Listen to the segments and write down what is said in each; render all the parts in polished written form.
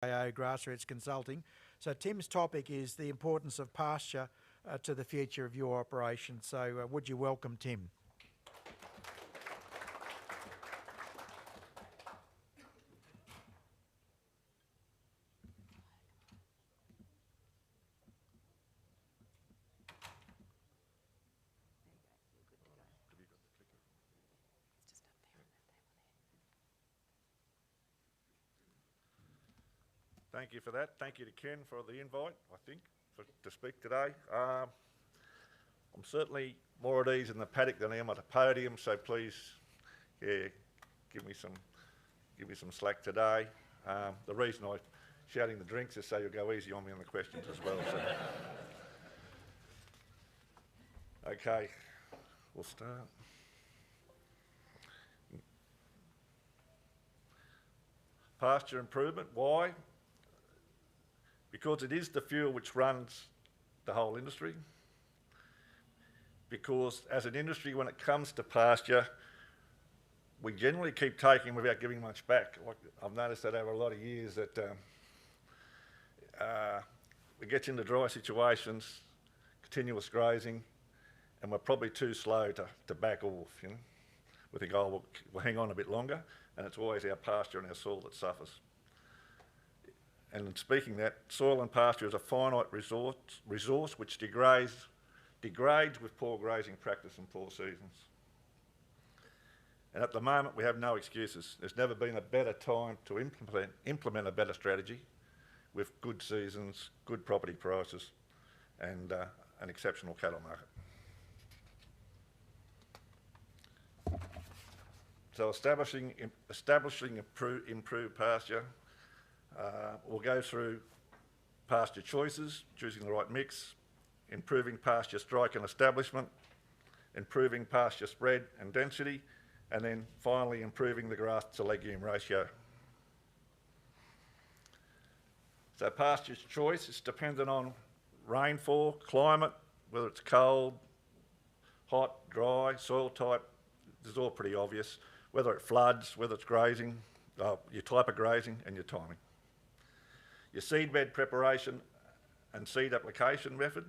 Grassroots Consulting. So Tim's topic is the importance of pasture to the future of your operation. So would you welcome Tim? Thank you for that. Thank you to Ken for the invite, to speak today. I'm certainly more at ease in the paddock than I am at a podium, so please, give me some slack today. The reason I'm shouting the drinks is so you'll go easy on me on the questions as well. So. Okay, we'll start. Pasture improvement, why? Because it is the fuel which runs the whole industry. Because as an industry, when it comes to pasture, we generally keep taking without giving much back. Like I've noticed that over a lot of years that we get into dry situations, continuous grazing, and we're probably too slow to back off, you know. We think, oh, we'll hang on a bit longer, and it's always our pasture and our soil that suffers. And in speaking that, soil and pasture is a finite resource which degrades with poor grazing practice and poor seasons. And at the moment, we have no excuses. There's never been a better time to implement a better strategy with good seasons, good property prices, and an exceptional cattle market. So establishing improved pasture. We'll go through pasture choices, choosing the right mix, improving pasture strike and establishment, improving pasture spread and density, and then finally improving the grass to legume ratio. So pasture choice is dependent on rainfall, climate, whether it's cold, hot, dry, soil type. This is all pretty obvious. Whether it floods, whether it's grazing, your type of grazing and your timing. Your seedbed preparation and seed application method.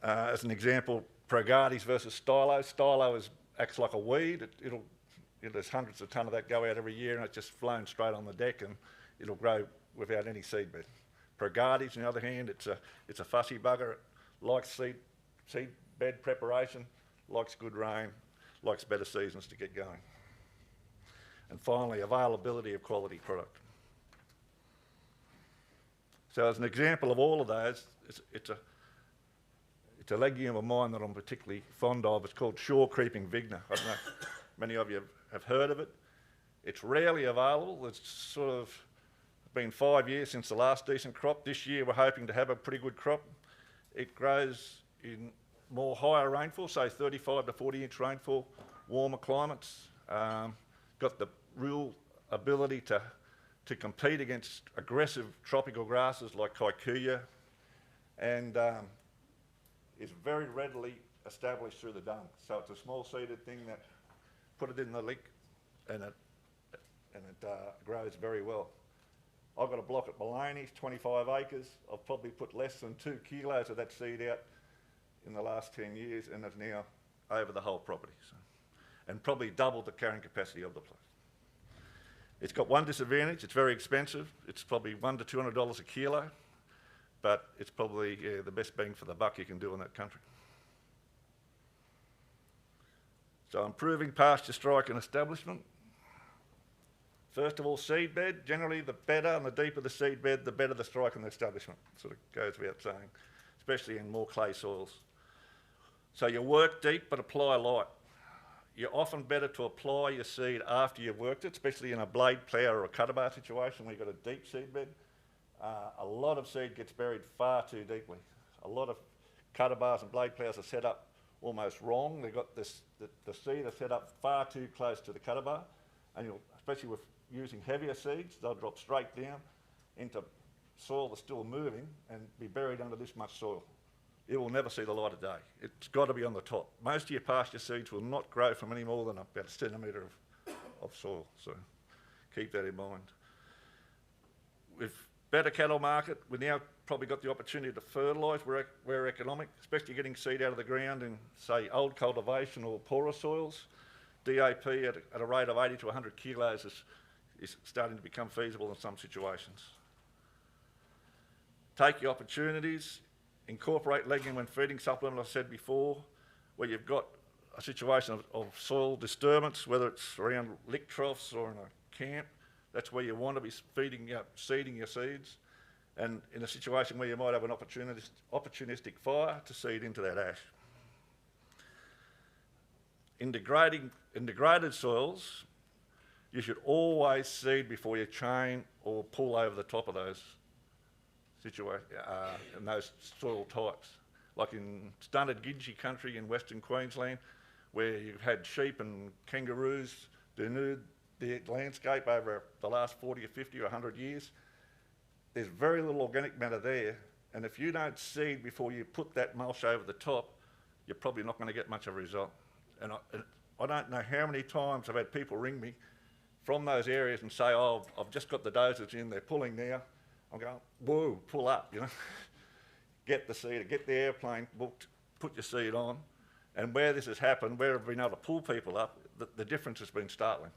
As an example, Progatis versus Stylo. Stylo acts like a weed. There's hundreds of tonne of that go out every year and it's just flown straight on the deck and it'll grow without any seedbed. Progatis, on the other hand, it's a fussy bugger. It likes seedbed preparation, likes good rain, likes better seasons to get going. And finally, availability of quality product. So as an example of all of those, it's a legume of mine that I'm particularly fond of. It's called Shore Creeping Vigna. I don't know if many of you have heard of it. It's rarely available. It's sort of been 5 years since the last decent crop. This year we're hoping to have a pretty good crop. It grows in more higher rainfall, say 35 to 40 inch rainfall, warmer climates. Got the real ability to compete against aggressive tropical grasses like kikuyu, and is very readily established through the dung. So it's a small seeded thing that put it in the lick and it grows very well. I've got a block at Maloney's, 25 acres. I've probably put less than 2 kilos of that seed out in the last 10 years and it's now over the whole property. So, and probably double the carrying capacity of the place. It's got one disadvantage, it's very expensive. It's probably $100 to $200 a kilo, but it's probably the best bang for the buck you can do in that country. So improving pasture strike and establishment. First of all, seedbed. Generally, the better and the deeper the seedbed, the better the strike and the establishment. Sort of goes without saying, especially in more clay soils. So you work deep, but apply light. You're often better to apply your seed after you've worked it, especially in a blade plough or a cutter bar situation where you've got a deep seedbed. A lot of seed gets buried far too deeply. A lot of cutter bars and blade ploughs are set up almost wrong. They've got the seed are set up far too close to the cutter bar, and especially with using heavier seeds, they'll drop straight down into soil that's still moving and be buried under this much soil. It will never see the light of day. It's got to be on the top. Most of your pasture seeds will not grow from any more than about a centimetre of soil, so keep that in mind. with better cattle market, we now probably got the opportunity to fertilise where economic, especially getting seed out of the ground in, say, old cultivation or poorer soils. DAP at a rate of 80 to 100 kilos is starting to become feasible in some situations. Take your opportunities, incorporate legume when feeding supplement, I said before, where you've got a situation of soil disturbance, whether it's around lick troughs or in a camp. That's where you want to be seeding your seeds. And in a situation where you might have an opportunistic fire to seed into that ash. In degraded soils, you should always seed before you chain or pull over the top of those in those soil types. Like in stunted Gidgee country in Western Queensland, where you've had sheep and kangaroos denude the landscape over the last 40 or 50 or 100 years. There's very little organic matter there, and if you don't seed before you put that mulch over the top, you're probably not going to get much of a result. And I don't know how many times I've had people ring me from those areas and say, oh, I've just got the dozers in, they're pulling now. I'm going, whoa, pull up, you know. Get the seeder, get the airplane booked, put your seed on. And where this has happened, where I've been able to pull people up, the difference has been startling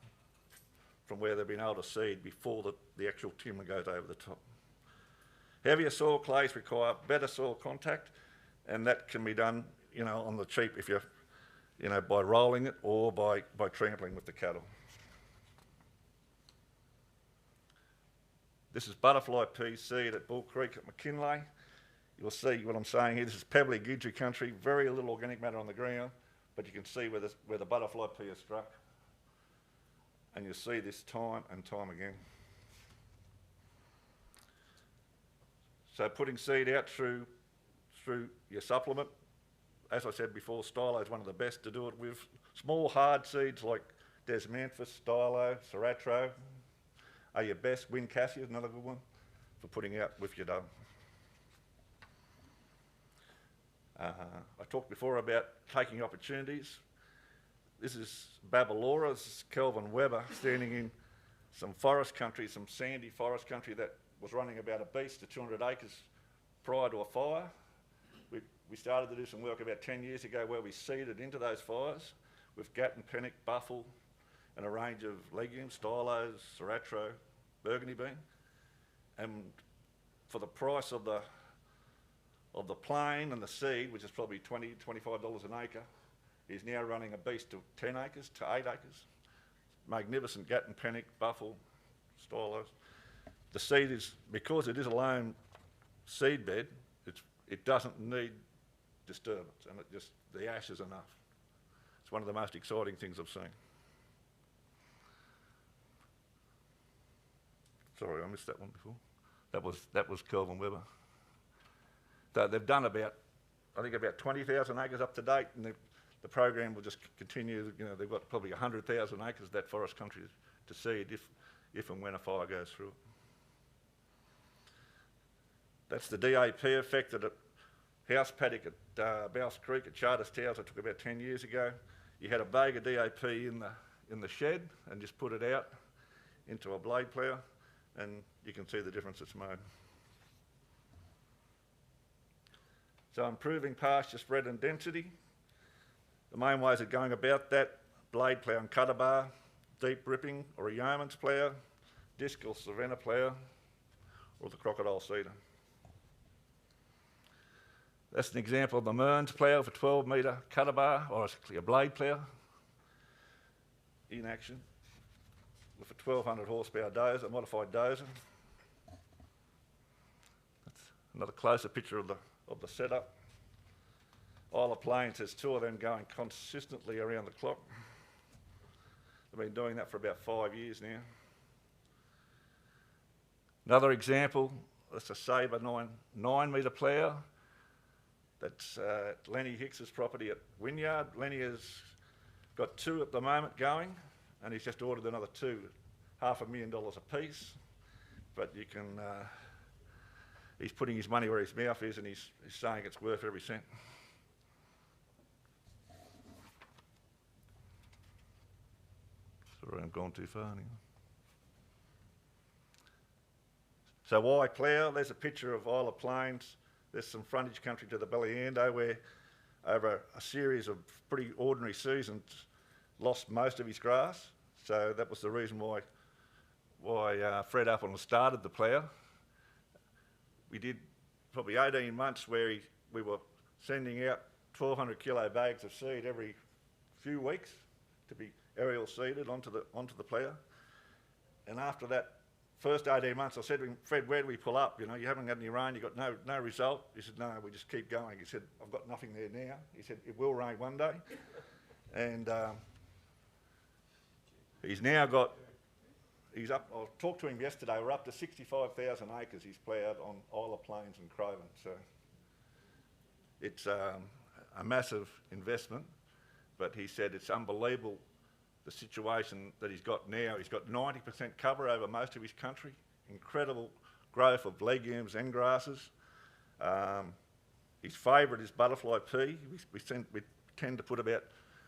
from where they've been able to seed before the actual timber goes over the top. Heavier soil clays require better soil contact, and that can be done, you know, on the cheap if you're, you know, by rolling it or by trampling with the cattle. This is butterfly pea seed at Bull Creek at McKinley. You'll see what I'm saying here. This is pebbly Gidgee country, very little organic matter on the ground, but you can see where the butterfly pea is struck. And you'll see this time and time again. So putting seed out through your supplement, as I said before, stylo is one of the best to do it with. Small hard seeds like desmanthus, stylo, ceratro are your best. Win cassia is another good one for putting out with your dung. I talked before about taking opportunities. This is Babalora's Kelvin Weber standing in some forest country, some sandy forest country that was running about a beast to 200 acres prior to a fire. We started to do some work about 10 years ago where we seeded into those fires with Gatton, Pennock, Buffle and a range of legumes, stylos, ceratro, burgundy bean. And for the price of the plane and the seed, which is probably $20, $25 an acre, is now running a beast to 10 acres to 8 acres. Magnificent Gatton, Pennock, Buffle, stylos. The seed is, because it is a lone seed bed, it doesn't need disturbance, and the ash is enough. It's one of the most exciting things I've seen. Sorry, I missed that one before. That was Kelvin Weber. So they've done about 20,000 acres up to date, and the program will just continue. You know, they've got probably 100,000 acres of that forest country to seed if and when a fire goes through it. That's the DAP effect at a house paddock at Bouse Creek at Charters Towers I took about 10 years ago. You had a bag of DAP in the shed and just put it out into a blade plough, and you can see the difference it's made. So improving pasture spread and density. The main ways of going about that: blade plough and cutter bar, deep ripping or a yeoman's plough, disc or Savannah plough, or the crocodile seeder. That's an example of the Mearns plough for 12 metre cutter bar, or actually a blade plough, in action with a 1200 horsepower dozer, modified dozer. That's another closer picture of the setup. Isle of Plains has 2 of them going consistently around the clock. They've been doing that for about 5 years now. Another example, that's a Sabre 9 metre plough. That's Lenny Hicks's property at Wynyard. Lenny has got 2 at the moment going, and he's just ordered another 2, $500,000 a piece. But you can, he's putting his money where his mouth is, and he's saying it's worth every cent. Sorry, I'm gone too far anyway. So why plough? There's a picture of Isle of Plains. There's some frontage country to the Ballyando where over a series of pretty ordinary seasons lost most of his grass. So that was the reason why Fred Appleton started the plough. We did probably 18 months where we were sending out 1,200 kilo bags of seed every few weeks to be aerial seeded onto the plough. And after that first 18 months, I said to him, Fred, where do we pull up? You know, you haven't got any rain, you've got no result. He said, no, we just keep going. He said, I've got nothing there now. He said, it will rain one day. And he's now got, I talked to him yesterday, we're up to 65,000 acres he's ploughed on Isle of Plains and Craven. So it's a massive investment, but he said it's unbelievable the situation that he's got now. He's got 90% cover over most of his country, incredible growth of legumes and grasses. His favourite is butterfly pea. We tend to put about,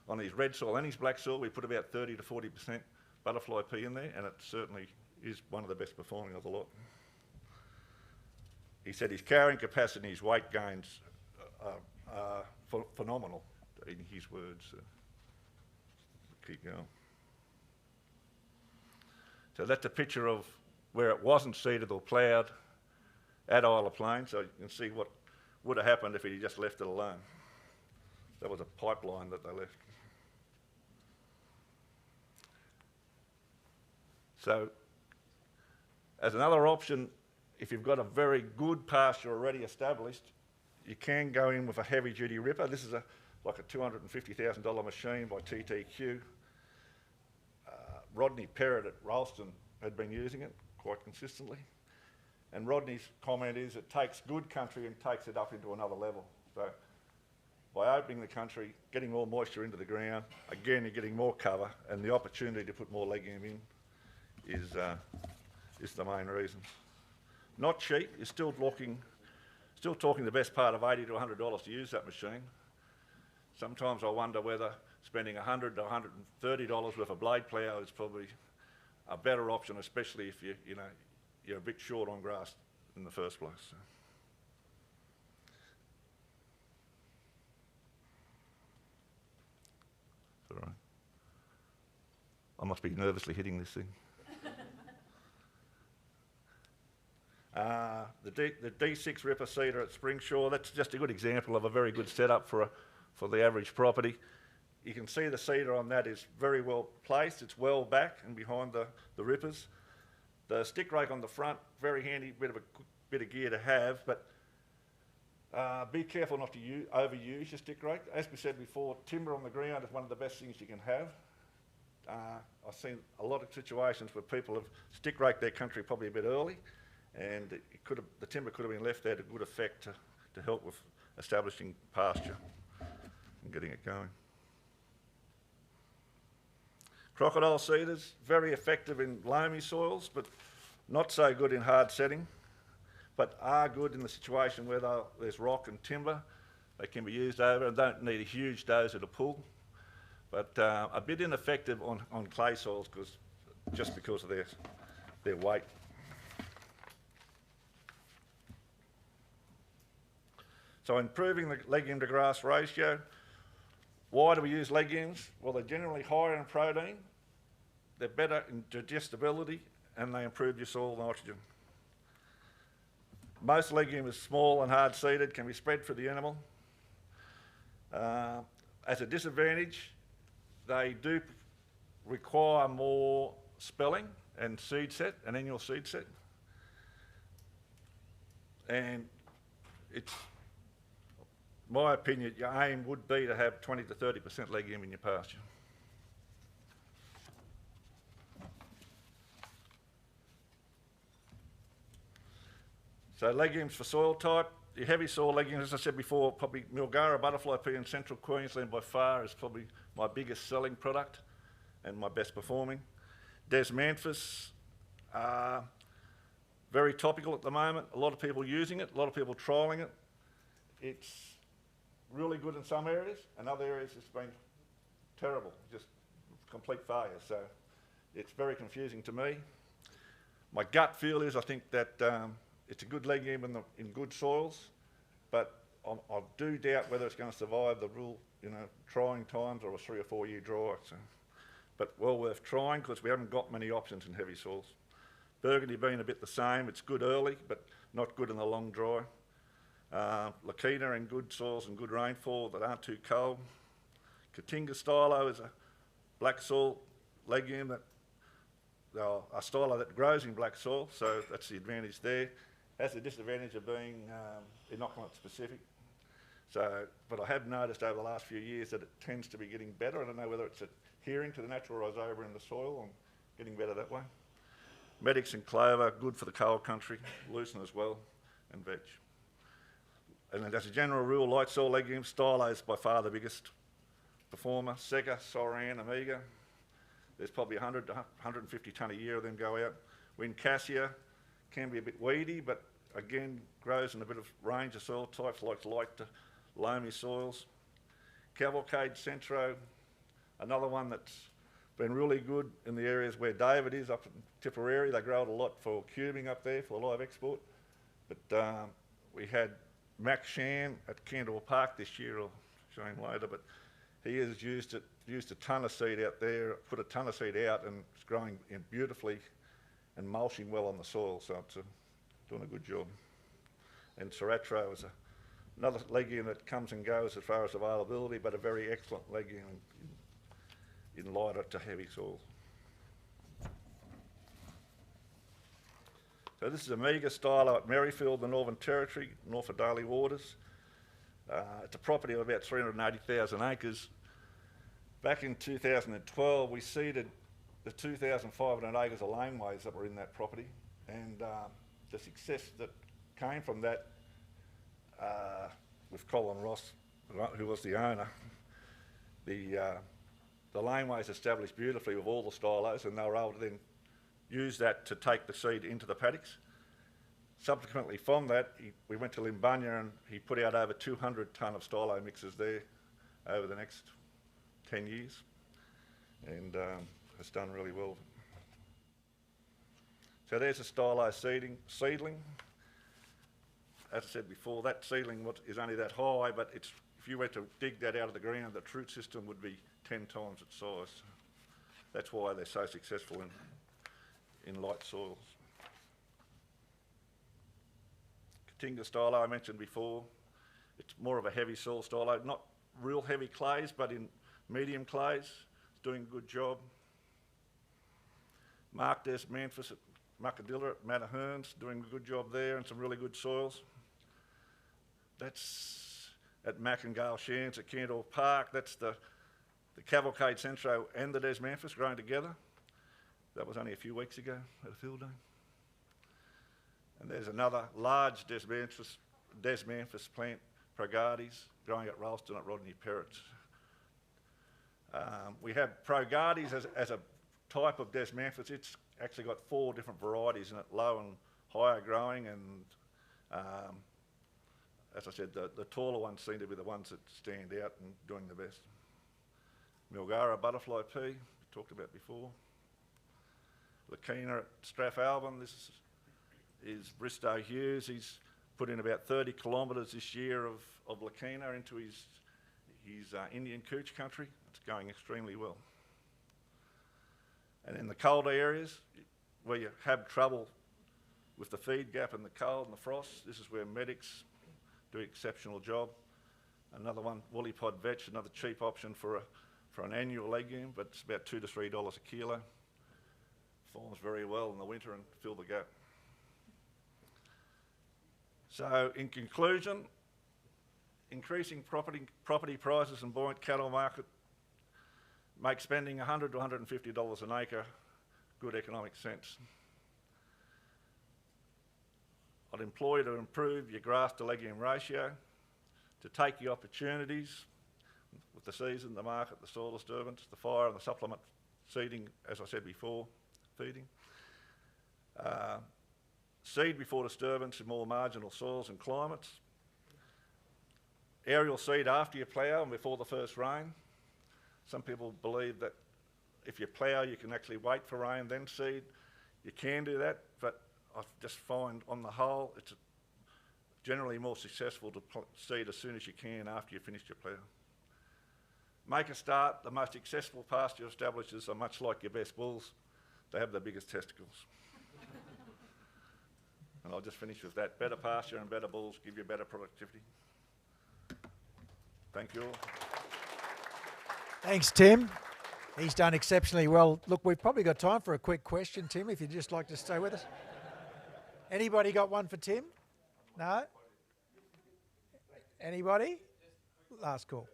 on his red soil and his black soil, we put about 30 to 40% butterfly pea in there, and it certainly is one of the best performing of the lot. He said his carrying capacity and his weight gains are phenomenal, in his words. Keep going. So that's a picture of where it wasn't seeded or ploughed at Isle of Plains, so you can see what would have happened if he just left it alone. That was a pipeline that they left. So as another option, if you've got a very good pasture already established, you can go in with a heavy duty ripper. This is like a $250,000 machine by TTQ. Rodney Perrott at Ralston had been using it quite consistently. And Rodney's comment is it takes good country and takes it up into another level. So by opening the country, getting more moisture into the ground, again, you're getting more cover, and the opportunity to put more legume in is the main reason. Not cheap. You're still talking the best part of $80 to $100 to use that machine. Sometimes I wonder whether spending $100 to $130 worth of blade plough is probably a better option, especially if you're a bit short on grass in the first place. So. It's all right. I must be nervously hitting this thing. The D6 ripper seeder at Springshaw, that's just a good example of a very good setup for the average property. You can see the seeder on that is very well placed. It's well back and behind the rippers. The stick rake on the front, very handy, bit of gear to have, but be careful not to overuse your stick rake. As we said before, timber on the ground is one of the best things you can have. I've seen a lot of situations where people have stick raked their country probably a bit early, and the timber could have been left there to good effect to help with establishing pasture and getting it going. Crocodile seeders, very effective in loamy soils, but not so good in hard setting, but are good in the situation where there's rock and timber. They can be used over and don't need a huge dozer to pull, but a bit ineffective on clay soils just because of their weight. So improving the legume to grass ratio. Why do we use legumes? Well, they're generally higher in protein, they're better in digestibility, and they improve your soil nitrogen. Most legume is small and hard seeded, can be spread for the animal. As a disadvantage, they do require more spelling and seed set, an annual seed set. And it's, my opinion, your aim would be to have 20 to 30% legume in your pasture. So legumes for soil type, your heavy soil legumes, as I said before, probably Milgara butterfly pea in central Queensland by far is probably my biggest selling product and my best performing. Desmanthus, very topical at the moment, a lot of people using it, a lot of people trialling it. It's really good in some areas, and other areas it's been terrible, just complete failure. So it's very confusing to me. My gut feel is I think that it's a good legume in good soils, but I do doubt whether it's going to survive the real, trying times or a 3 or 4 year dry. So. But well worth trying because we haven't got many options in heavy soils. Burgundy being a bit the same, it's good early, but not good in the long dry. Lakina in good soils and good rainfall that aren't too cold. Katinga stylo is a black soil legume that a stylo that grows in black soil, so that's the advantage there. Has the disadvantage of being inoculant specific. So, but I have noticed over the last few years that it tends to be getting better. I don't know whether it's adhering to the natural rhizobia in the soil or getting better that way. Medics and clover, good for the cold country, lucerne as well, and veg. And then as a general rule, light soil legumes, stylo is by far the biggest performer. Sega, Soran, Amiga. There's probably 100 to 150 tonne a year of them go out. Cassia can be a bit weedy, but again, grows in a bit of range of soil types like light to loamy soils. Cavalcade Centro, another one that's been really good in the areas where David is, up in Tipperary. They grow it a lot for cubing up there for live export. But we had Mac Shan at Kendall Park this year, I'll show him later, but he has used a tonne of seed out there, put a tonne of seed out, and it's growing beautifully and mulching well on the soil, so it's doing a good job. And Soratro is another legume that comes and goes as far as availability, but a very excellent legume in lighter to heavy soils. So this is Amiga stylo at Merrifield, the Northern Territory, north of Daly Waters. It's a property of about 380,000 acres. Back in 2012, we seeded the 2,500 acres of laneways that were in that property, and the success that came from that with Colin Ross, who was the owner, the laneways established beautifully with all the stylos, and they were able to then use that to take the seed into the paddocks. Subsequently from that, we went to Limbunya and he put out over 200 tonne of stylo mixes there over the next 10 years, and has done really well. So there's a stylo seedling. As I said before, that seedling is only that high, but if you were to dig that out of the ground, the root system would be 10 times its size. That's why they're so successful in light soils. Katinga stylo I mentioned before. It's more of a heavy soil stylo, not real heavy clays, but in medium clays. It's doing a good job. Mark Des Manfus at Muckadilla at Matterhorns, doing a good job there and some really good soils. That's at Mac and Gale Shans at Kendall Park. That's the Cavalcade Centro and the Des Manfus growing together. That was only a few weeks ago at a field day. And there's another large Des Manfus plant, Progardes, growing at Ralston at Rodney Perrott. We have Progardes as a type of Des Manfus. It's actually got 4 different varieties in it, low and higher growing, and as I said, the taller ones seem to be the ones that stand out and doing the best. Milgara Butterfly Pea, we talked about before. Lakina at Strathalbyn, this is Bristow Hughes. He's put in about 30 kilometres this year of Lakina into his Indian Cooch country. It's going extremely well. And in the colder areas, where you have trouble with the feed gap and the cold and the frost, this is where medics do an exceptional job. Another one, Woolly Pod Vetch, another cheap option for an annual legume, but it's about $2 to $3 a kilo. Forms very well in the winter and fill the gap. So in conclusion, increasing property prices and buoyant cattle market make spending $100 to $150 an acre good economic sense. I'd implore you to improve your grass to legume ratio, to take the opportunities with the season, the market, the soil disturbance, the fire and the supplement seeding, as I said before, feeding. Seed before disturbance in more marginal soils and climates. Aerial seed after you plough and before the first rain. Some people believe that if you plough, you can actually wait for rain, then seed. you can do that, but I just find on the whole it's generally more successful to seed as soon as you can after you finish your plough. Make a start. The most successful pasture establishers are much like your best bulls. They have the biggest testicles. And I'll just finish with that. Better pasture and better bulls give you better productivity. Thank you all. Thanks, Tim. He's done exceptionally well. Look, we've probably got time for a quick question, Tim, if you'd just like to stay with us. Anybody got one for Tim? No? Anybody? Last call.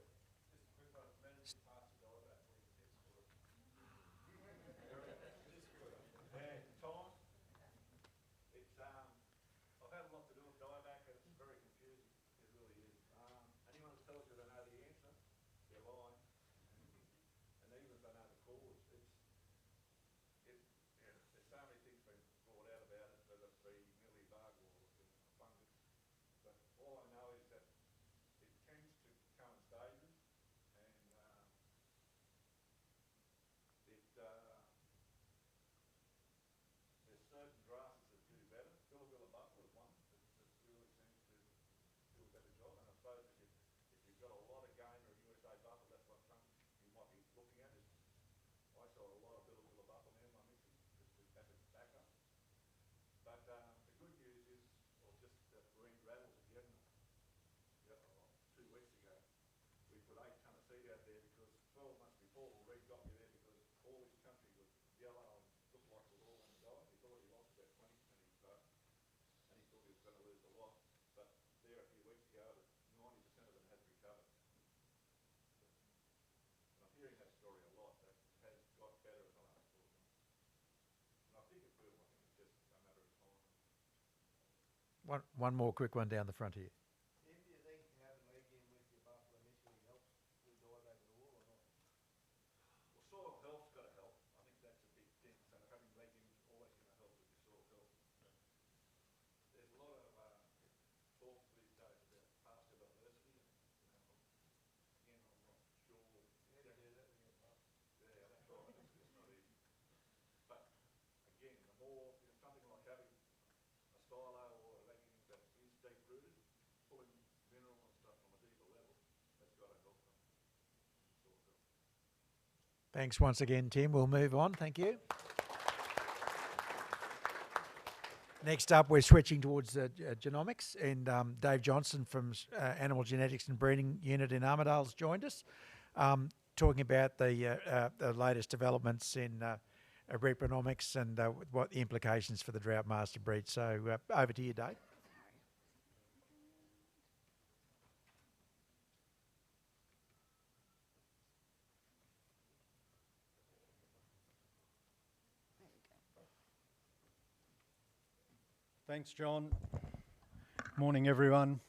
One more quick one down the front here. Tim, do you think having legume with your buffalo initially helps with dieback at all or not? Well, soil health's got to help. I think that's a big thing. So having legumes is always going to help with your soil health. There's a lot of talk these days about pasture diversity. And, again, I'm not sure. Yeah, to do that with your buffalo. Yeah, that's right. It's not easy. But again, the more something like having a silo or a legume that is deep rooted, pulling mineral and stuff from a deeper level, that's got to help them. Thanks once again, Tim. We'll move on. Thank you. Next up, we're switching towards genomics, and Dave Johnston from Animal Genetics and Breeding Unit in Armidale's joined us, talking about the latest developments in repronomics and what the implications for the Droughtmaster breed. So over to you, Dave. Thanks, John. Morning, everyone.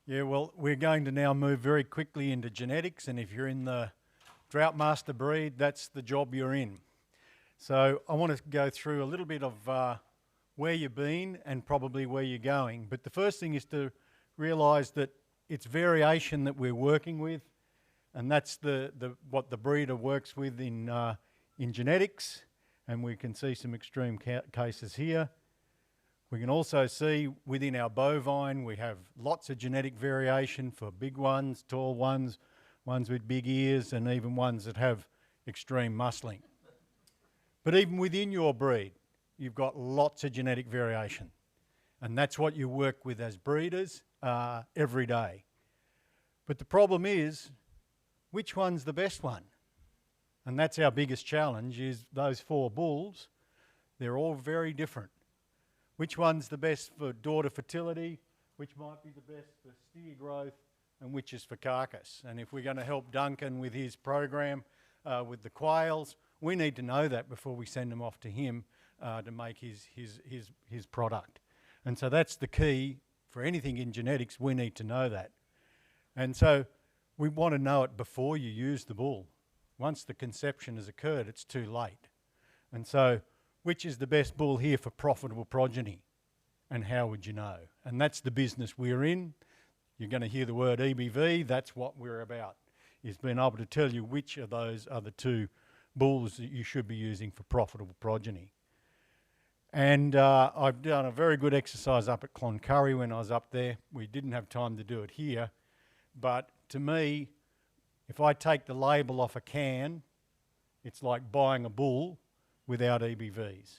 Yeah, well, we're going to now move very quickly into genetics, and if you're in the Droughtmaster breed, that's the job you're in. So I want to go through a little bit of where you've been and probably where you're going. But the first thing is to realise that it's variation that we're working with, and that's what the breeder works with in genetics, and we can see some extreme cases here. We can also see within our bovine we have lots of genetic variation for big ones, tall ones, ones with big ears, and even ones that have extreme muscling. But even within your breed, you've got lots of genetic variation. And that's what you work with as breeders every day. But the problem is, which one's the best one? And that's our biggest challenge, is those 4 bulls, they're all very different. Which one's the best for daughter fertility, which might be the best for steer growth, and which is for carcass. And if we're going to help Duncan with his program with the quails, we need to know that before we send them off to him to make his product. And so that's the key for anything in genetics. We need to know that. And so we want to know it before you use the bull. Once the conception has occurred, it's too late. And so which is the best bull here for profitable progeny? And how would you know? And that's the business we're in. You're going to hear the word EBV. That's what we're about, is being able to tell you which of those are the 2 bulls that you should be using for profitable progeny. And I've done a very good exercise up at Cloncurry when I was up there. We didn't have time to do it here. But to me, if I take the label off a can, it's like buying a bull without EBVs.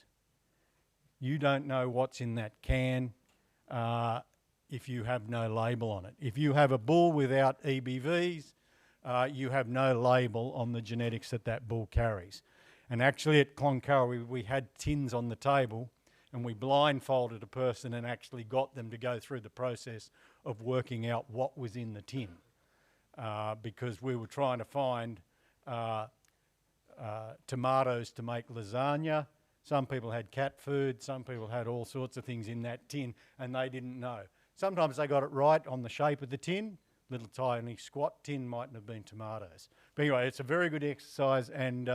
You don't know what's in that can if you have no label on it. If you have a bull without EBVs, you have no label on the genetics that that bull carries. And actually at Cloncurry, we had tins on the table and we blindfolded a person and actually got them to go through the process of working out what was in the tin because we were trying to find tomatoes to make lasagna. Some people had cat food, some people had all sorts of things in that tin and they didn't know. Sometimes they got it right on the shape of the tin. Little tiny squat tin mightn't have been tomatoes. But anyway, it's a very good exercise and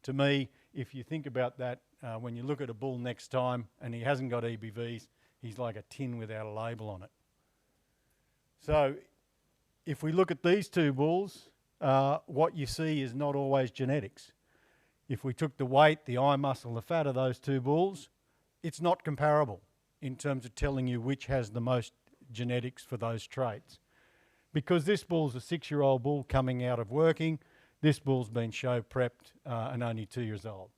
to me, if you think about that, when you look at a bull next time and he hasn't got EBVs, he's like a tin without a label on it. So if we look at these two bulls, what you see is not always genetics. If we took the weight, the eye muscle, the fat of those two bulls, it's not comparable in terms of telling you which has the most genetics for those traits. Because this bull's a 6-year-old bull coming out of working, this bull's been show prepped and only 2 years old.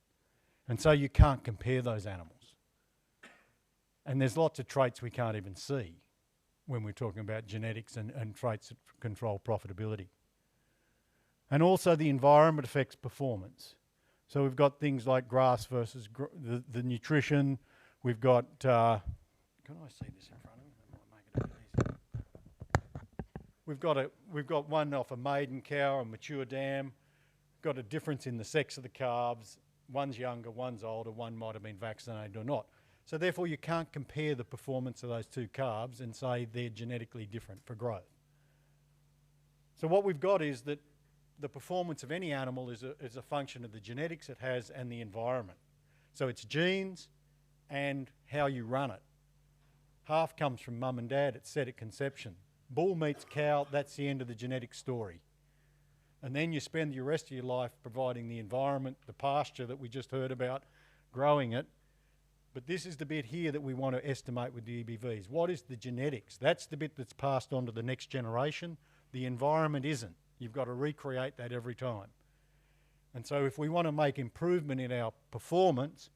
And so you can't compare those animals. And there's lots of traits we can't even see when we're talking about genetics and traits that control profitability. And also the environment affects performance. So we've got things like grass versus the nutrition. We've got, can I see this in front of me? That might make it a bit easier. We've got one off a maiden cow, a mature dam. Got a difference in the sex of the calves. One's younger, one's older, one might have been vaccinated or not. So therefore you can't compare the performance of those two calves and say they're genetically different for growth. So what we've got is that the performance of any animal is a function of the genetics it has and the environment. So it's genes and how you run it. Half comes from mum and dad, it's set at conception. Bull meets cow, that's the end of the genetic story. And then you spend the rest of your life providing the environment, the pasture that we just heard about, growing it. But this is the bit here that we want to estimate with the EBVs. What is the genetics? That's the bit that's passed on to the next generation. The environment isn't. You've got to recreate that every time. And so if we want to make improvement in our performance,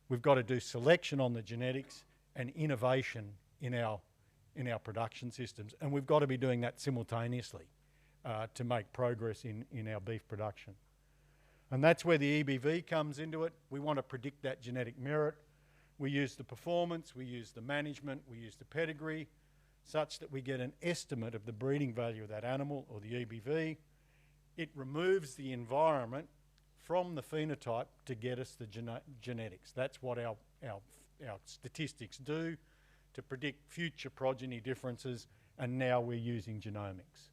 we've got to do selection on the genetics and innovation in our production systems. And we've got to be doing that simultaneously to make progress in our beef production. And that's where the EBV comes into it. We want to predict that genetic merit. We use the performance, we use the management, we use the pedigree, such that we get an estimate of the breeding value of that animal or the EBV. It removes the environment from the phenotype to get us the genetics. That's what our statistics do to predict future progeny differences, and now we're using genomics.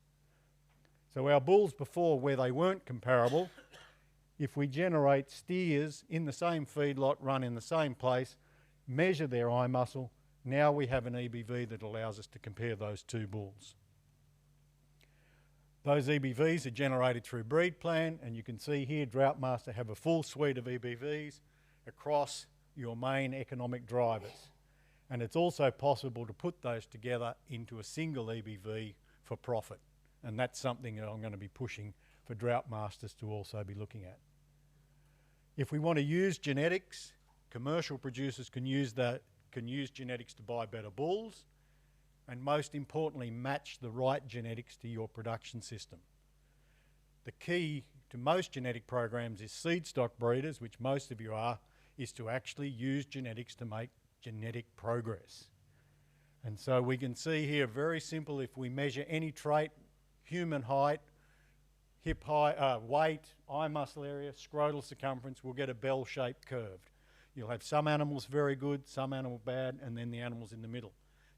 So our bulls before, where they weren't comparable, if we generate steers in the same feedlot, run in the same place, measure their eye muscle, now we have an EBV that allows us to compare those two bulls. Those EBVs are generated through breed plan, and you can see here Droughtmaster have a full suite of EBVs across your main economic drivers. And it's also possible to put those together into a single EBV for profit. And that's something that I'm going to be pushing for Droughtmasters to also be looking at. If we want to use genetics, commercial producers can use genetics to buy better bulls, and most importantly, match the right genetics to your production system. The key to most genetic programs is seed stock breeders, which most of you are, is to actually use genetics to make genetic progress. And so we can see here, very simple, if we measure any trait, human height, hip height, weight, eye muscle area, scrotal circumference, we'll get a bell-shaped curve. You'll have some animals very good, some animals bad, and then the animals in the middle.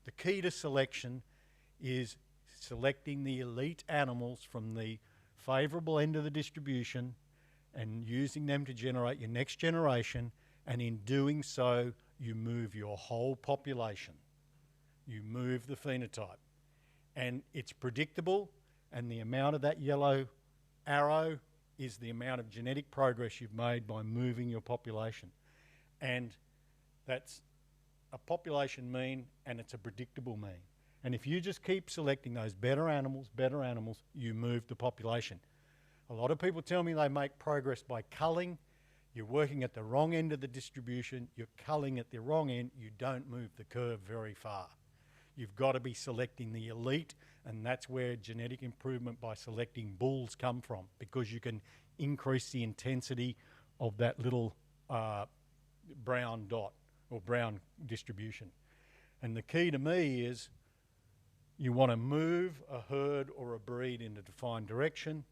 The key to selection is selecting the elite animals from the favourable end of the distribution and using them to generate your next generation, and in doing so, you move your whole population. You move the phenotype. And it's predictable, and the amount of that yellow arrow is the amount of genetic progress you've made by moving your population. And That's a population mean, and it's a predictable mean. And if you just keep selecting those better animals, you move the population. A lot of people tell me they make progress by culling. You're working at the wrong end of the distribution. You're culling at the wrong end. You don't move the curve very far. You've got to be selecting the elite, and that's where genetic improvement by selecting bulls come from, because you can increase the intensity of that little brown dot or brown distribution. And the key to me is you want to move a herd or a breed in a defined direction.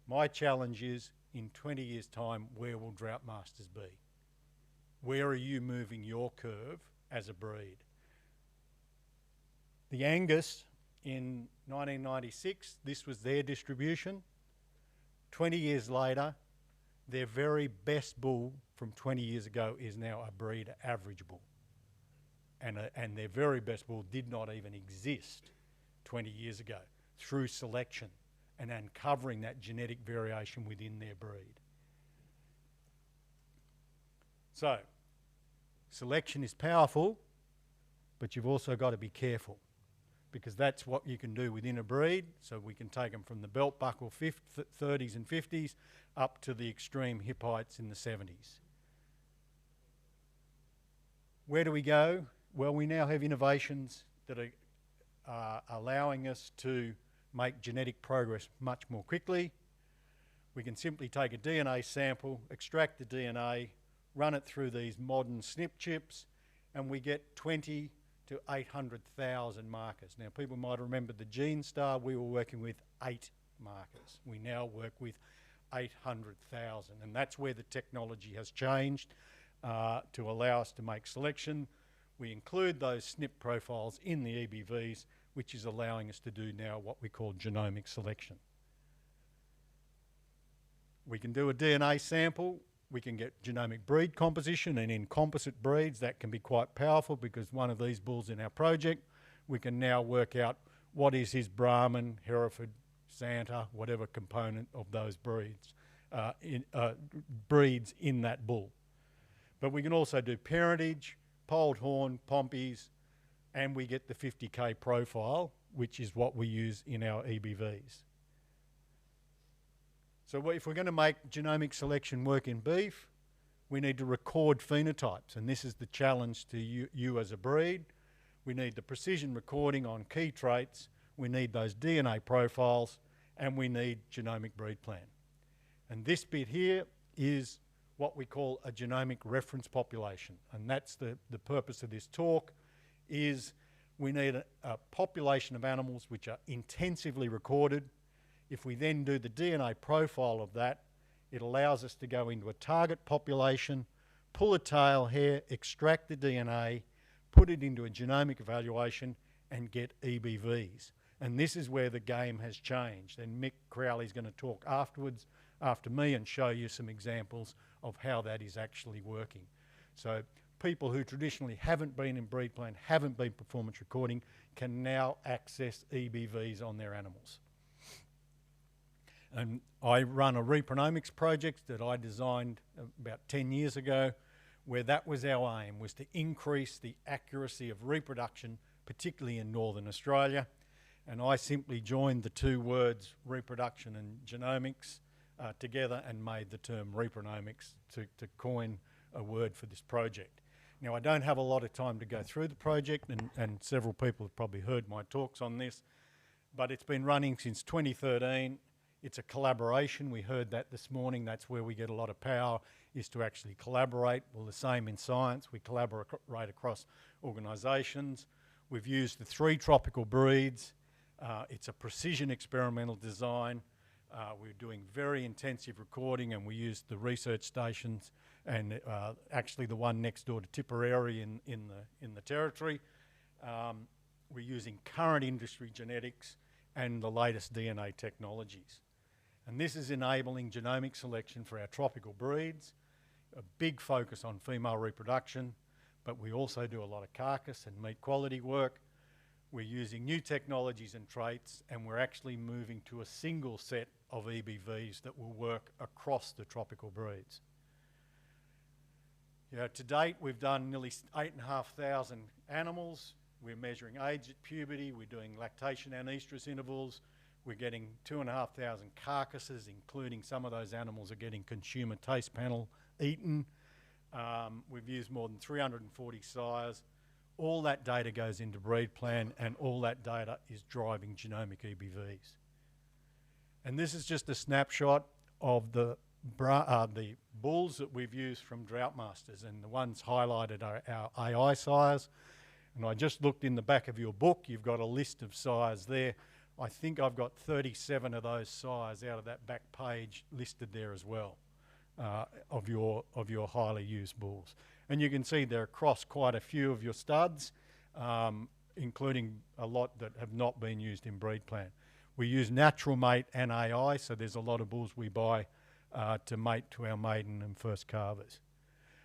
My challenge is, in 20 years' time, where will Droughtmasters be? Where are you moving your curve as a breed? The Angus in 1996, this was their distribution. 20 years later, their very best bull from 20 years ago is now a breed average bull. And their very best bull did not even exist 20 years ago through selection and uncovering that genetic variation within their breed. So, selection is powerful, but you've also got to be careful, because that's what you can do within a breed. So we can take them from the belt buckle 30s and 50s up to the extreme hip heights in the 70s. Where do we go? Well, we now have innovations that are allowing us to make genetic progress much more quickly. We can simply take a DNA sample, extract the DNA, run it through these modern SNP chips, and we get 20 to 800,000 markers. Now, people might remember the Gene Star. We were working with 8 markers. We now work with 800,000, and that's where the technology has changed to allow us to make selection. We include those SNP profiles in the EBVs, which is allowing us to do now what we call genomic selection. We can do a DNA sample. We can get genomic breed composition, and in composite breeds that can be quite powerful, because one of these bulls in our project, we can now work out what is his Brahman, Hereford, Santa, whatever component of those breeds, breeds in that bull. But we can also do parentage, polled horn, pompies, and we get the 50K profile, which is what we use in our EBVs. So if we're going to make genomic selection work in beef, we need to record phenotypes, and this is the challenge to you as a breed. We need the precision recording on key traits, we need those DNA profiles, and we need genomic breed plan. And this bit here is what we call a genomic reference population, and that's the purpose of this talk, is we need a population of animals which are intensively recorded. If we then do the DNA profile of that, it allows us to go into a target population, pull a tail hair, extract the DNA, put it into a genomic evaluation, and get EBVs. And this is where the game has changed. And Mick Crowley is going to talk afterwards, after me, and show you some examples of how that is actually working. So people who traditionally haven't been in breed plan, haven't been performance recording, can now access EBVs on their animals. And I run a repronomics project that I designed about 10 years ago, where that was our aim, was to increase the accuracy of reproduction, particularly in Northern Australia. And I simply joined the two words reproduction and genomics together and made the term repronomics to coin a word for this project. Now, I don't have a lot of time to go through the project, and several people have probably heard my talks on this, but it's been running since 2013. It's a collaboration. We heard that this morning. That's where we get a lot of power, is to actually collaborate. Well, the same in science. We collaborate across organisations. We've used the 3 tropical breeds. It's a precision experimental design. We're doing very intensive recording, and we used the research stations and actually the one next door to Tipperary in the territory. We're using current industry genetics and the latest DNA technologies. And this is enabling genomic selection for our tropical breeds, a big focus on female reproduction, but we also do a lot of carcass and meat quality work. We're using new technologies and traits, and we're actually moving to a single set of EBVs that will work across the tropical breeds. Yeah, to date, we've done nearly 8,500 animals. We're measuring age at puberty. We're doing lactation and estrus intervals. We're getting 2,500 carcasses, including some of those animals are getting consumer taste panel eaten. We've used more than 340 sires. All that data goes into breed plan, and all that data is driving genomic EBVs. And this is just a snapshot of the bulls that we've used from Droughtmasters, and the ones highlighted are our AI sires. And I just looked in the back of your book, you've got a list of sires there. I think I've got 37 of those sires out of that back page listed there as well, of your highly used bulls. And you can see they're across quite a few of your studs, including a lot that have not been used in breed plan. We use natural mate and AI, so there's a lot of bulls we buy to mate to our maiden and first calvers.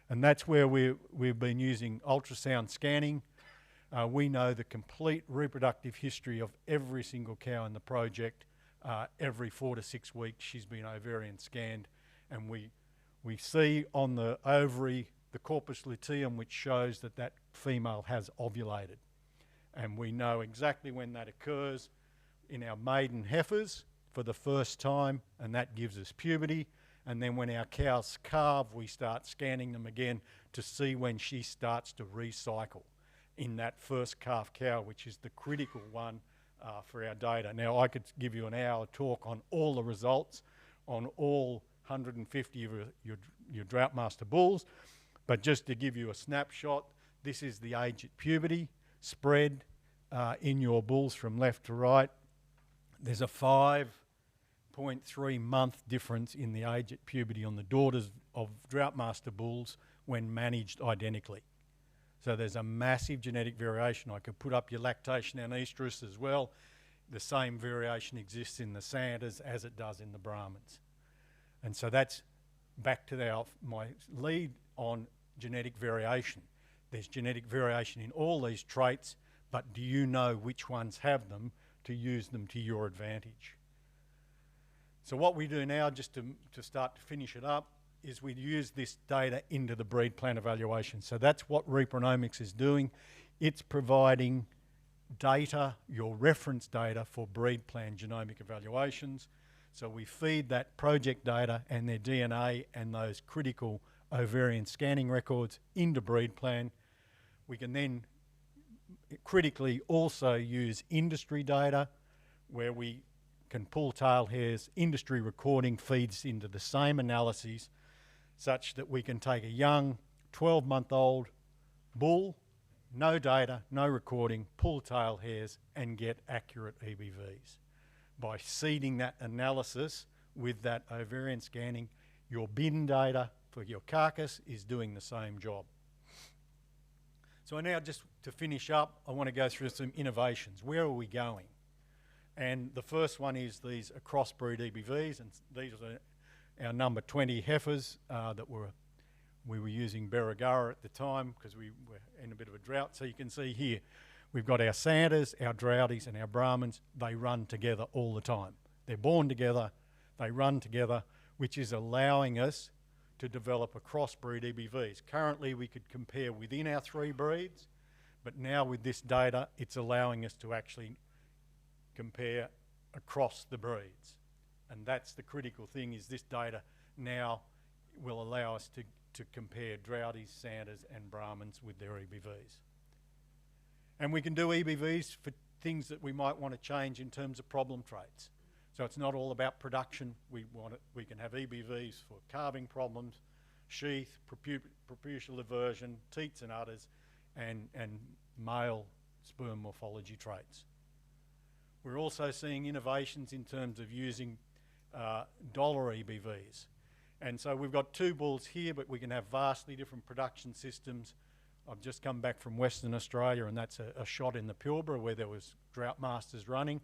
And that's where we've been using ultrasound scanning. We know the complete reproductive history of every single cow in the project. Every 4 to 6 weeks she's been ovarian scanned, and we see on the ovary the corpus luteum, which shows that that female has ovulated. And we know exactly when that occurs in our maiden heifers for the first time, and that gives us puberty. And then when our cows calve, we start scanning them again to see when she starts to recycle in that first calf cow, which is the critical one for our data. Now, I could give you an hour talk on all the results on all 150 of your Droughtmaster bulls, but just to give you a snapshot, this is the age at puberty spread in your bulls from left to right. There's a 5.3 month difference in the age at puberty on the daughters of Droughtmaster bulls when managed identically. So there's a massive genetic variation. I could put up your lactation and estrus as well. The same variation exists in the Santas as it does in the Brahmins. And so that's back to my lead on genetic variation. There's genetic variation in all these traits, but do you know which ones have them to use them to your advantage? So what we do now, just to start to finish it up, is we use this data into the breed plan evaluation. So that's what Repronomics is doing. It's providing data, your reference data for breed plan genomic evaluations. So we feed that project data and their DNA and those critical ovarian scanning records into breed plan. We can then critically also use industry data where we can pull tail hairs. Industry recording feeds into the same analyses such that we can take a young 12-month-old bull, no data, no recording, pull tail hairs and get accurate EBVs. By seeding that analysis with that ovarian scanning, your bin data for your carcass is doing the same job. So now, just to finish up, I want to go through some innovations. Where are we going? And the first one is these crossbreed EBVs, and these are our number 20 heifers that we were using Berigara at the time because we were in a bit of a drought. So you can see here, we've got our Santas, our Droughties and our Brahmins. They run together all the time. They're born together, they run together, which is allowing us to develop a crossbreed EBVs. Currently we could compare within our 3 breeds, but now with this data, it's allowing us to actually compare across the breeds. And that's the critical thing, is this data now will allow us to compare Droughties, Santas and Brahmins with their EBVs. And we can do EBVs for things that we might want to change in terms of problem traits. So it's not all about production. We can have EBVs for calving problems, sheath, preputial aversion, teats and udders, and male sperm morphology traits. We're also seeing innovations in terms of using dollar EBVs. And so we've got 2 bulls here, but we can have vastly different production systems. I've just come back from Western Australia, and that's a shot in the Pilbara where there was Droughtmasters running.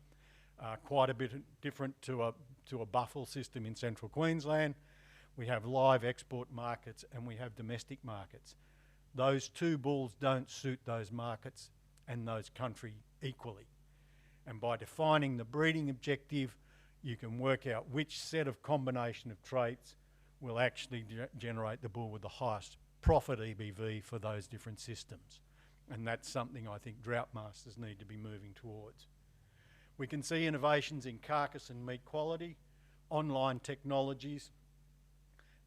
Quite a bit different to a buffel system in central Queensland. We have live export markets and we have domestic markets. Those 2 bulls don't suit those markets and those country equally. And by defining the breeding objective, you can work out which set of combination of traits will actually generate the bull with the highest profit EBV for those different systems. And that's something I think Droughtmasters need to be moving towards. We can see innovations in carcass and meat quality, online technologies,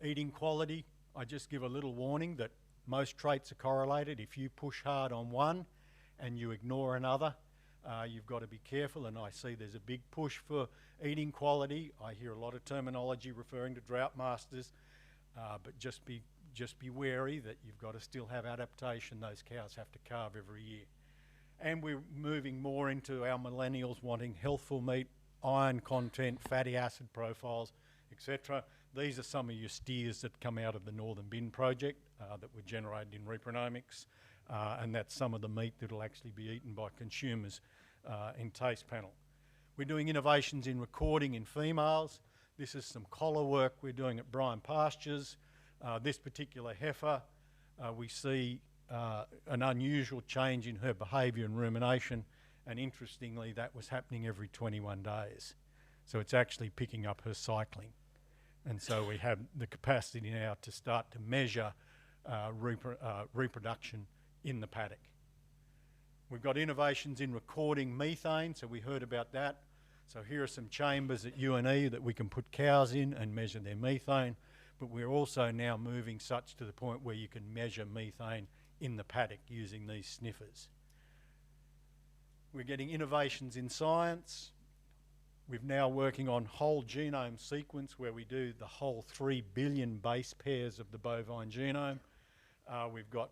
eating quality. I just give a little warning that most traits are correlated. If you push hard on one and you ignore another, you've got to be careful, and I see there's a big push for eating quality. I hear a lot of terminology referring to Droughtmasters, but just be wary that you've got to still have adaptation. Those cows have to calve every year. And we're moving more into our millennials wanting healthful meat, iron content, fatty acid profiles, etc. These are some of your steers that come out of the Northern Bin project that were generated in Repronomics, and that's some of the meat that will actually be eaten by consumers in taste panel. We're doing innovations in recording in females. This is some collar work we're doing at Bryan Pastures. This particular heifer, we see an unusual change in her behaviour and rumination, and interestingly that was happening every 21 days. So it's actually picking up her cycling. And so we have the capacity now to start to measure reproduction in the paddock. We've got innovations in recording methane, so we heard about that. So here are some chambers at UNE that we can put cows in and measure their methane, but we're also now moving such to the point where you can measure methane in the paddock using these sniffers. We're getting innovations in science. We're now working on whole genome sequence where we do the whole 3 billion base pairs of the bovine genome. We've got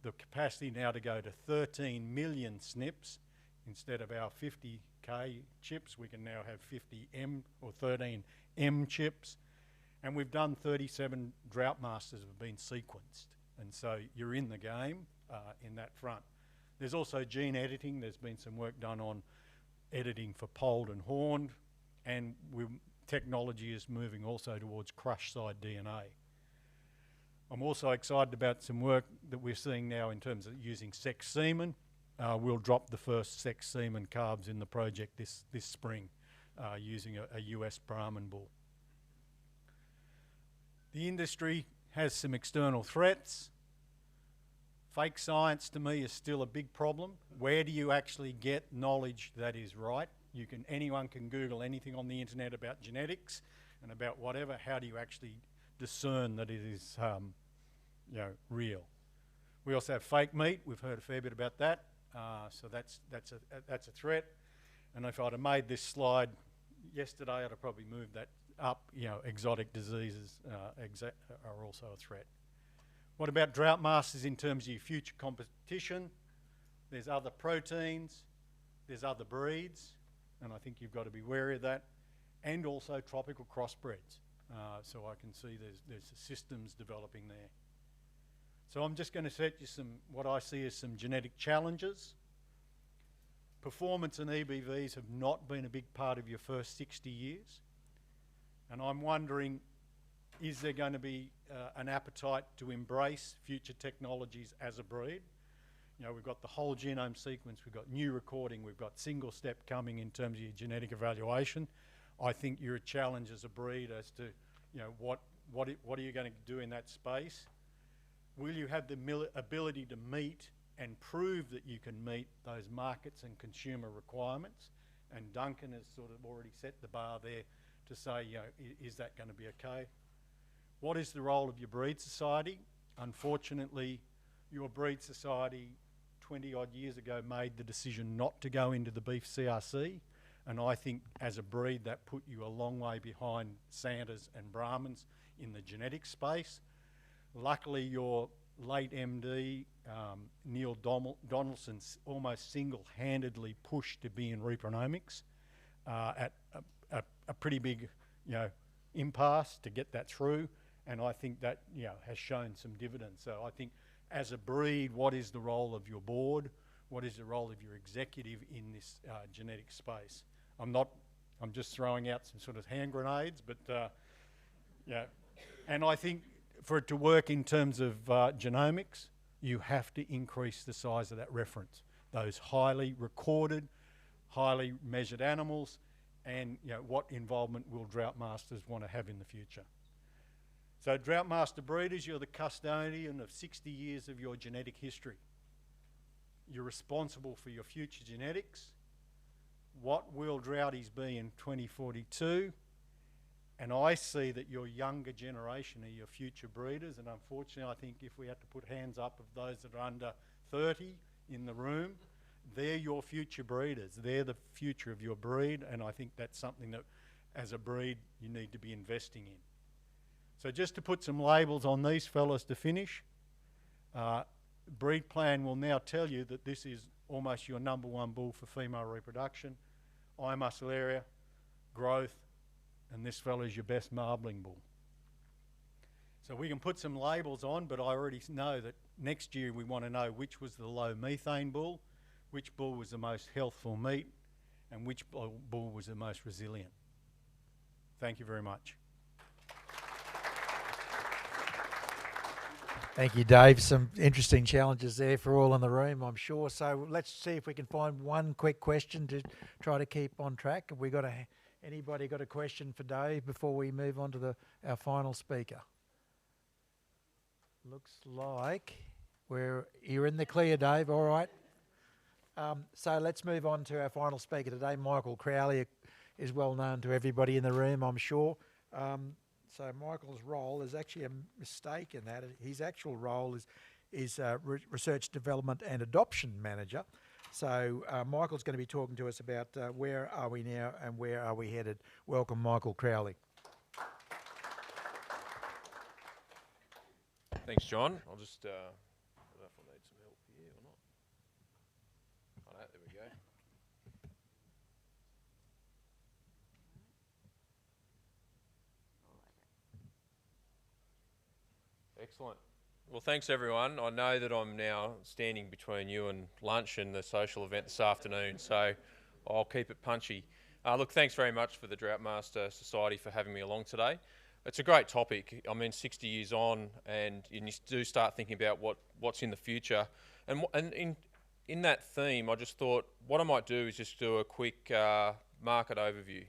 the capacity now to go to 13 million SNPs. Instead of our 50K chips, we can now have 50M or 13M chips. And we've done 37 Droughtmasters have been sequenced. And so you're in the game in that front. There's also gene editing. There's been some work done on editing for polled and horned, and technology is moving also towards crush side DNA. I'm also excited about some work that we're seeing now in terms of using sex semen. We'll drop the first sex semen calves in the project this spring using a US Brahman bull. The industry has some external threats. Fake science to me is still a big problem. Where do you actually get knowledge that is right? Anyone can Google anything on the internet about genetics and about whatever. How do you actually discern that it is real? We also have fake meat. We've heard a fair bit about that. So that's a threat. And if I'd have made this slide yesterday, I'd have probably moved that up. Exotic diseases are also a threat. What about Droughtmasters in terms of your future competition? There's other proteins, there's other breeds, and I think you've got to be wary of that, and also tropical crossbreds. So I can see there's systems developing there. So I'm just going to set you what I see as some genetic challenges. Performance and EBVs have not been a big part of your first 60 years. And I'm wondering, is there going to be an appetite to embrace future technologies as a breed? We've got the whole genome sequence, we've got new recording, we've got single step coming in terms of your genetic evaluation. I think you're a challenge as a breed as to, what are you going to do in that space? Will you have the ability to meet and prove that you can meet those markets and consumer requirements? And Duncan has sort of already set the bar there to say, is that going to be okay? What is the role of your breed society? Unfortunately, your breed society 20 odd years ago made the decision not to go into the beef CRC, and I think as a breed that put you a long way behind Sanders and Brahmans in the genetic space. Luckily, your late MD, Neil Donaldson, almost single-handedly pushed to be in Repronomics at a pretty big impasse to get that through, and I think that has shown some dividends. So I think as a breed, what is the role of your board? What is the role of your executive in this genetic space? I'm just throwing out some sort of hand grenades, but and I think for it to work in terms of genomics, you have to increase the size of that reference. Those highly recorded, highly measured animals, and what involvement will Droughtmasters want to have in the future? So Droughtmaster breeders, you're the custodian of 60 years of your genetic history. You're responsible for your future genetics. What will Droughties be in 2042? And I see that your younger generation are your future breeders, and unfortunately I think if we had to put hands up of those that are under 30 in the room, they're your future breeders. They're the future of your breed, and I think that's something that as a breed you need to be investing in. So just to put some labels on these fellas to finish, breed plan will now tell you that this is almost your #1 bull for female reproduction, eye muscle area, growth, and this fella is your best marbling bull. So we can put some labels on, but I already know that next year we want to know which was the low methane bull, which bull was the most healthful meat, and which bull was the most resilient. Thank you very much. Thank you, Dave. Some interesting challenges there for all in the room, I'm sure. So let's see if we can find one quick question to try to keep on track. Have we got anybody got a question for Dave before we move on to our final speaker? Looks like you're in the clear, Dave. All right. So let's move on to our final speaker today. Michael Crowley is well known to everybody in the room, I'm sure. So Michael's role is actually a mistake in that. His actual role is Research Development and Adoption Manager. So Michael's going to be talking to us about where are we now and where are we headed. Welcome, Michael Crowley. Thanks, John. I'll just, I don't know if I need some help here or not. Oh, no, there we go. Excellent. Well, thanks everyone. I know that I'm now standing between you and lunch and the social event this afternoon, so I'll keep it punchy. Look, thanks very much for the Droughtmaster Society for having me along today. It's a great topic. I mean, 60 years on, and you do start thinking about what's in the future. And in that theme, I just thought what I might do is just do a quick market overview.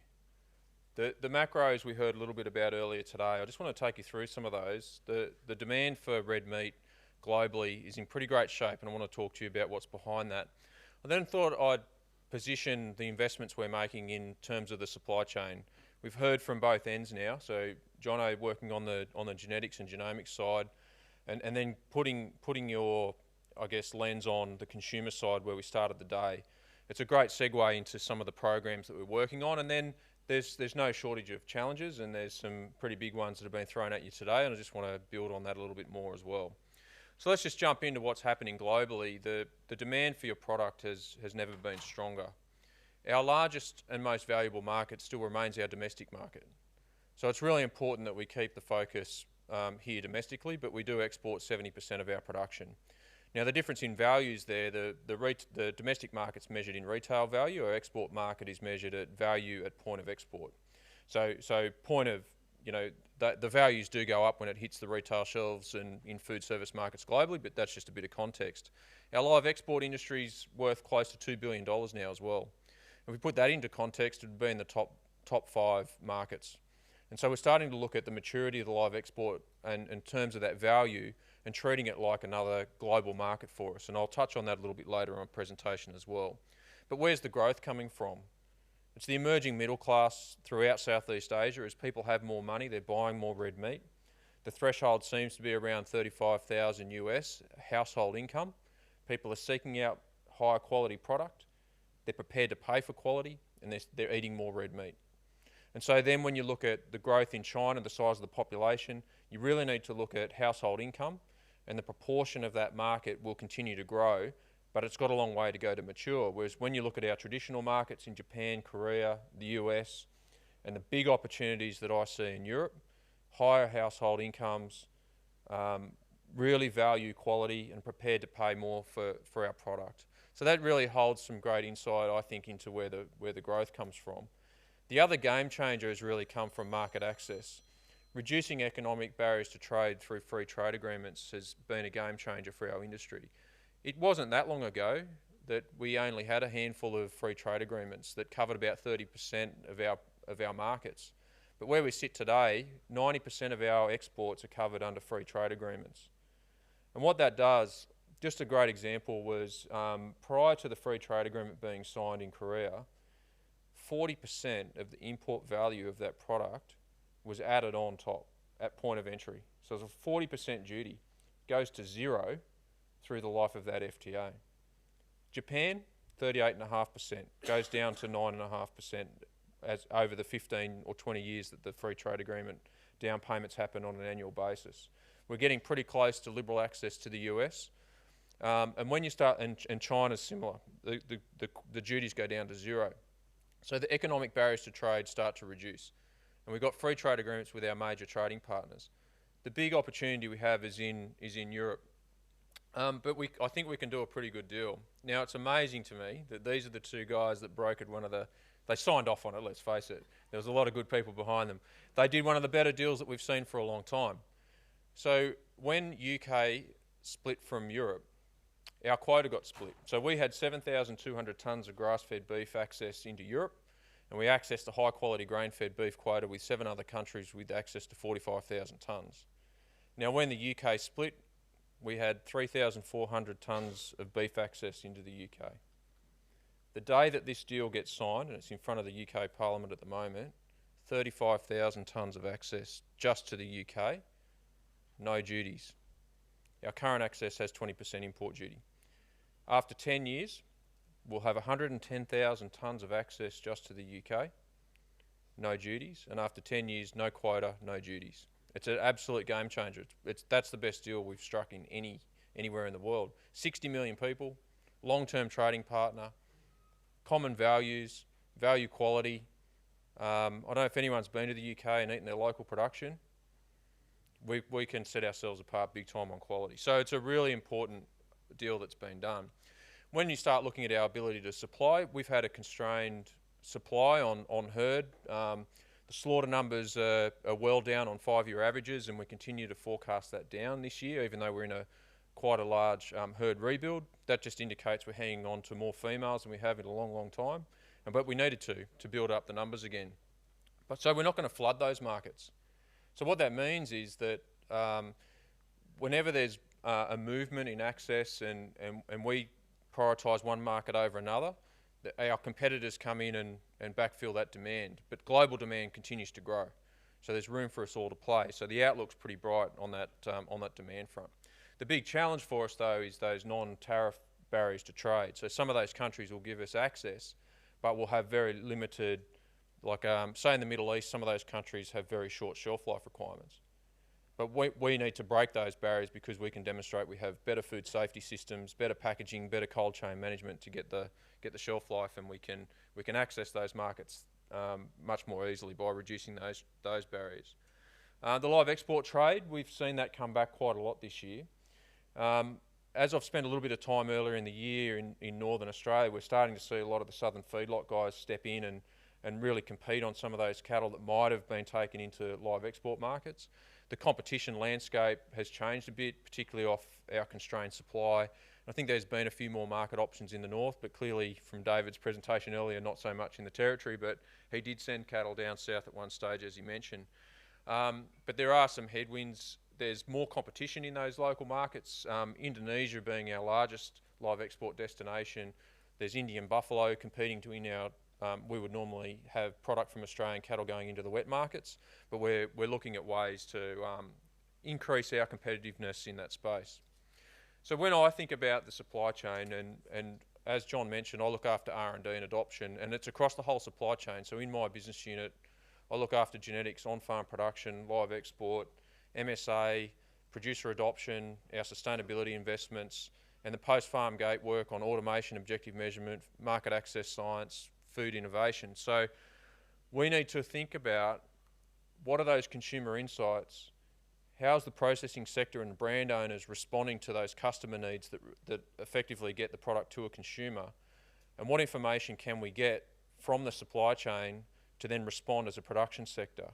The macros we heard a little bit about earlier today, I just want to take you through some of those. The demand for red meat globally is in pretty great shape, and I want to talk to you about what's behind that. I then thought I'd position the investments we're making in terms of the supply chain. We've heard from both ends now, so Jono working on the genetics and genomics side, and then putting your, I guess, lens on the consumer side where we started the day. It's a great segue into some of the programs that we're working on, and then there's no shortage of challenges, and there's some pretty big ones that have been thrown at you today, and I just want to build on that a little bit more as well. So let's just jump into what's happening globally. The demand for your product has never been stronger. Our largest and most valuable market still remains our domestic market. So it's really important that we keep the focus here domestically, but we do export 70% of our production. Now the difference in values there, the domestic market's measured in retail value, our export market is measured at value at point of export. So point of, the values do go up when it hits the retail shelves and in food service markets globally, but that's just a bit of context. Our live export industry's worth close to $2 billion now as well. If we put that into context, it would be in the top 5 markets. And so we're starting to look at the maturity of the live export and in terms of that value and treating it like another global market for us. And I'll touch on that a little bit later on presentation as well. But where's the growth coming from? It's the emerging middle class throughout Southeast Asia. As people have more money, they're buying more red meat. The threshold seems to be around 35,000 US household income. People are seeking out higher quality product. They're prepared to pay for quality, and they're eating more red meat. And so then when you look at the growth in China, the size of the population, you really need to look at household income, and the proportion of that market will continue to grow, but it's got a long way to go to mature. Whereas when you look at our traditional markets in Japan, Korea, the US, and the big opportunities that I see in Europe, higher household incomes, really value quality and prepared to pay more for our product. So that really holds some great insight, I think, into where the growth comes from. The other game changer has really come from market access. Reducing economic barriers to trade through free trade agreements has been a game changer for our industry. It wasn't that long ago that we only had a handful of free trade agreements that covered about 30% of our markets. But where we sit today, 90% of our exports are covered under free trade agreements. And what that does, just a great example was prior to the free trade agreement being signed in Korea, 40% of the import value of that product was added on top at point of entry. So it's a 40% duty, goes to zero through the life of that FTA. Japan, 38.5%, goes down to 9.5% as over the 15 or 20 years that the free trade agreement down payments happen on an annual basis. We're getting pretty close to liberal access to the US. And when you start, and China's similar, the duties go down to zero. So the economic barriers to trade start to reduce. And we've got free trade agreements with our major trading partners. The big opportunity we have is in Europe. But I think we can do a pretty good deal. Now, it's amazing to me that these are the two guys that brokered one of the, they signed off on it, let's face it. There was a lot of good people behind them. They did one of the better deals that we've seen for a long time. So when UK split from Europe, our quota got split. So we had 7,200 tonnes of grass-fed beef access into Europe, and we accessed a high-quality grain-fed beef quota with 7 other countries with access to 45,000 tonnes. Now, when the UK split, we had 3,400 tonnes of beef access into the UK. The day that this deal gets signed, and it's in front of the UK Parliament at the moment, 35,000 tonnes of access just to the UK, no duties. Our current access has 20% import duty. After 10 years, we'll have 110,000 tonnes of access just to the UK, no duties, and after 10 years, no quota, no duties. It's an absolute game changer. That's the best deal we've struck in anywhere in the world. 60 million people, long-term trading partner, common values, value quality. I don't know if anyone's been to the UK and eaten their local production. We can set ourselves apart big time on quality. So it's a really important deal that's been done. When you start looking at our ability to supply, we've had a constrained supply on herd. The slaughter numbers are well down on 5-year averages, and we continue to forecast that down this year, even though we're in quite a large herd rebuild. That just indicates we're hanging on to more females than we have in a long, long time. But we needed to build up the numbers again. So we're not going to flood those markets. So what that means is that whenever there's a movement in access and we prioritise one market over another, our competitors come in and backfill that demand. But global demand continues to grow. So there's room for us all to play. So the outlook's pretty bright on that demand front. The big challenge for us, though, is those non-tariff barriers to trade. So some of those countries will give us access, but we'll have very limited, like say in the Middle East, some of those countries have very short shelf life requirements. But we need to break those barriers because we can demonstrate we have better food safety systems, better packaging, better cold chain management to get the shelf life, and we can access those markets much more easily by reducing those barriers. The live export trade, we've seen that come back quite a lot this year. As I've spent a little bit of time earlier in the year in Northern Australia, we're starting to see a lot of the southern feedlot guys step in and really compete on some of those cattle that might have been taken into live export markets. The competition landscape has changed a bit, particularly off our constrained supply. I think there's been a few more market options in the north, but clearly from David's presentation earlier, not so much in the territory, but he did send cattle down south at one stage, as he mentioned. But there are some headwinds. There's more competition in those local markets. Indonesia being our largest live export destination. There's Indian buffalo competing to win our we would normally have product from Australian cattle going into the wet markets, but we're looking at ways to increase our competitiveness in that space. So when I think about the supply chain, and as John mentioned, I look after R&D and adoption, and it's across the whole supply chain. So in my business unit, I look after genetics, on-farm production, live export, MSA, producer adoption, our sustainability investments, and the post-farm gate work on automation, objective measurement, market access science, food innovation. So we need to think about what are those consumer insights, how's the processing sector and brand owners responding to those customer needs that effectively get the product to a consumer, and what information can we get from the supply chain to then respond as a production sector.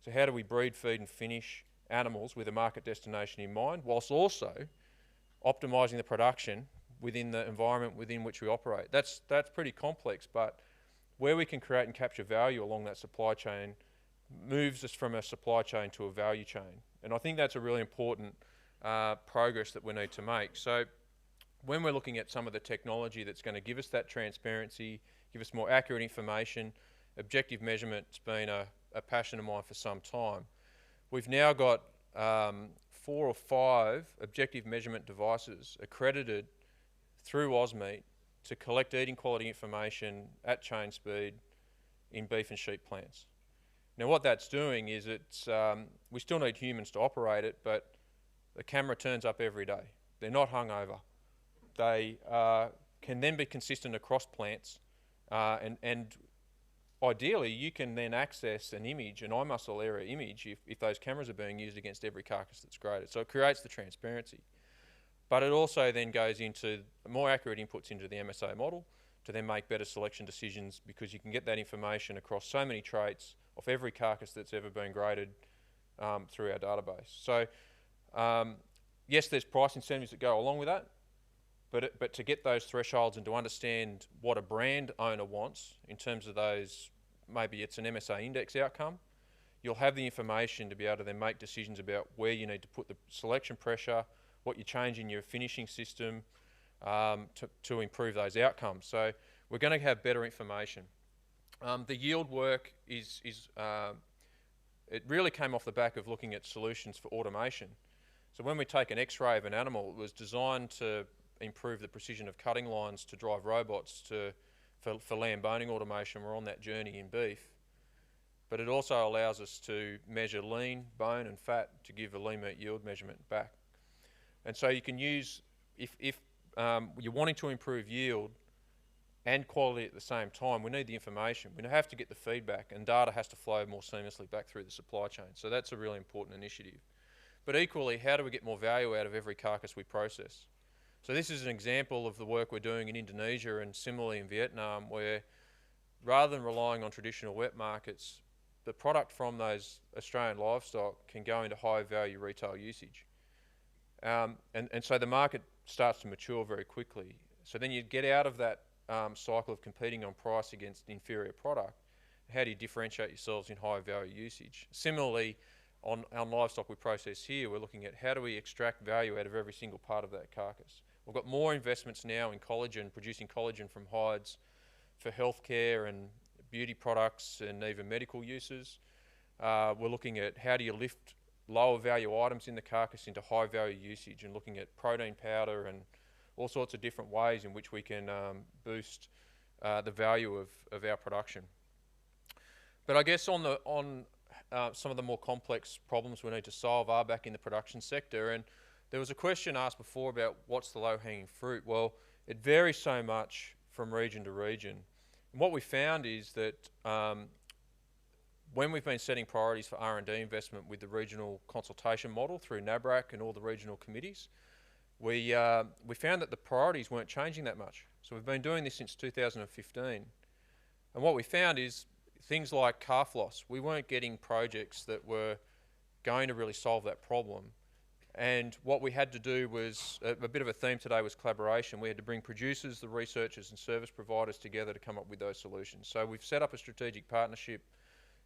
So how do we breed, feed and finish animals with a market destination in mind, whilst also optimising the production within the environment within which we operate. That's pretty complex, but where we can create and capture value along that supply chain moves us from a supply chain to a value chain. And I think that's a really important progress that we need to make. So when we're looking at some of the technology that's going to give us that transparency, give us more accurate information, objective measurement's been a passion of mine for some time. We've now got 4 or 5 objective measurement devices accredited through AusMeat to collect eating quality information at chain speed in beef and sheep plants. Now what that's doing is we still need humans to operate it, but the camera turns up every day. They're not hungover. They can then be consistent across plants, and ideally you can then access an image, an eye muscle area image, if those cameras are being used against every carcass that's graded. So it creates the transparency. But it also then goes into more accurate inputs into the MSA model to then make better selection decisions, because you can get that information across so many traits of every carcass that's ever been graded through our database. So yes, there's price incentives that go along with that, but to get those thresholds and to understand what a brand owner wants in terms of those, maybe it's an MSA index outcome, you'll have the information to be able to then make decisions about where you need to put the selection pressure, what you change in your finishing system to improve those outcomes. So we're going to have better information. The yield work it really came off the back of looking at solutions for automation. So when we take an X-ray of an animal, it was designed to improve the precision of cutting lines to drive robots for lamb boning automation. We're on that journey in beef. But it also allows us to measure lean, bone and fat to give a lean meat yield measurement back. And so you can use, if you're wanting to improve yield and quality at the same time, we need the information. We have to get the feedback, and data has to flow more seamlessly back through the supply chain. So that's a really important initiative. But equally, how do we get more value out of every carcass we process? So this is an example of the work we're doing in Indonesia and similarly in Vietnam, where rather than relying on traditional wet markets, the product from those Australian livestock can go into high value retail usage. And so the market starts to mature very quickly. So then you get out of that cycle of competing on price against the inferior product. How do you differentiate yourselves in high value usage? Similarly, on livestock we process here, we're looking at how do we extract value out of every single part of that carcass. We've got more investments now in collagen, producing collagen from hides for healthcare and beauty products and even medical uses. We're looking at how do you lift lower value items in the carcass into high value usage, and looking at protein powder and all sorts of different ways in which we can boost the value of our production. But I guess on some of the more complex problems we need to solve are back in the production sector. And there was a question asked before about what's the low-hanging fruit. Well, it varies so much from region to region. And what we found is that when we've been setting priorities for R&D investment with the regional consultation model through NABRAC and all the regional committees, we found that the priorities weren't changing that much. So we've been doing this since 2015. And what we found is things like calf loss. We weren't getting projects that were going to really solve that problem. And what we had to do was, a bit of a theme today was collaboration. We had to bring producers, the researchers and service providers together to come up with those solutions. So we've set up a strategic partnership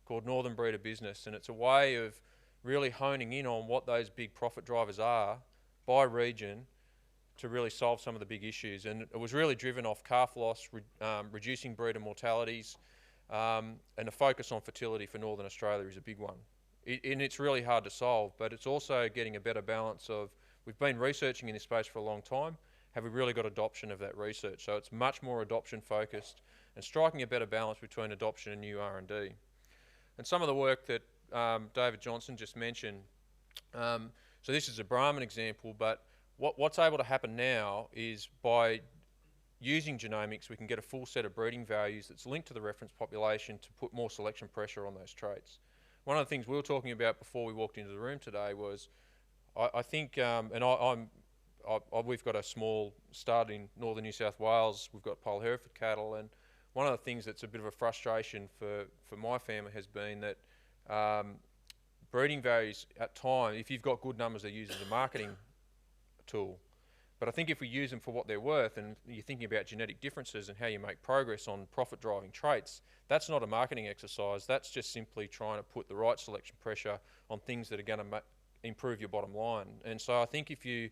called Northern Breeder Business, and it's a way of really honing in on what those big profit drivers are by region to really solve some of the big issues. And it was really driven off calf loss, reducing breeder mortalities, and a focus on fertility for Northern Australia is a big one. And it's really hard to solve, but it's also getting a better balance of, we've been researching in this space for a long time, have we really got adoption of that research? So it's much more adoption focused and striking a better balance between adoption and new R&D. And some of the work that David Johnston just mentioned, so this is a Brahman example, but what's able to happen now is by using genomics, we can get a full set of breeding values that's linked to the reference population to put more selection pressure on those traits. One of the things we were talking about before we walked into the room today was, I think, we've got a small stud in northern New South Wales. We've got Pole Hereford cattle, and one of the things that's a bit of a frustration for my family has been that breeding values at time, if you've got good numbers, they're used as a marketing tool. But I think if we use them for what they're worth, and you're thinking about genetic differences and how you make progress on profit-driving traits, that's not a marketing exercise. That's just simply trying to put the right selection pressure on things that are going to improve your bottom line. And so I think if you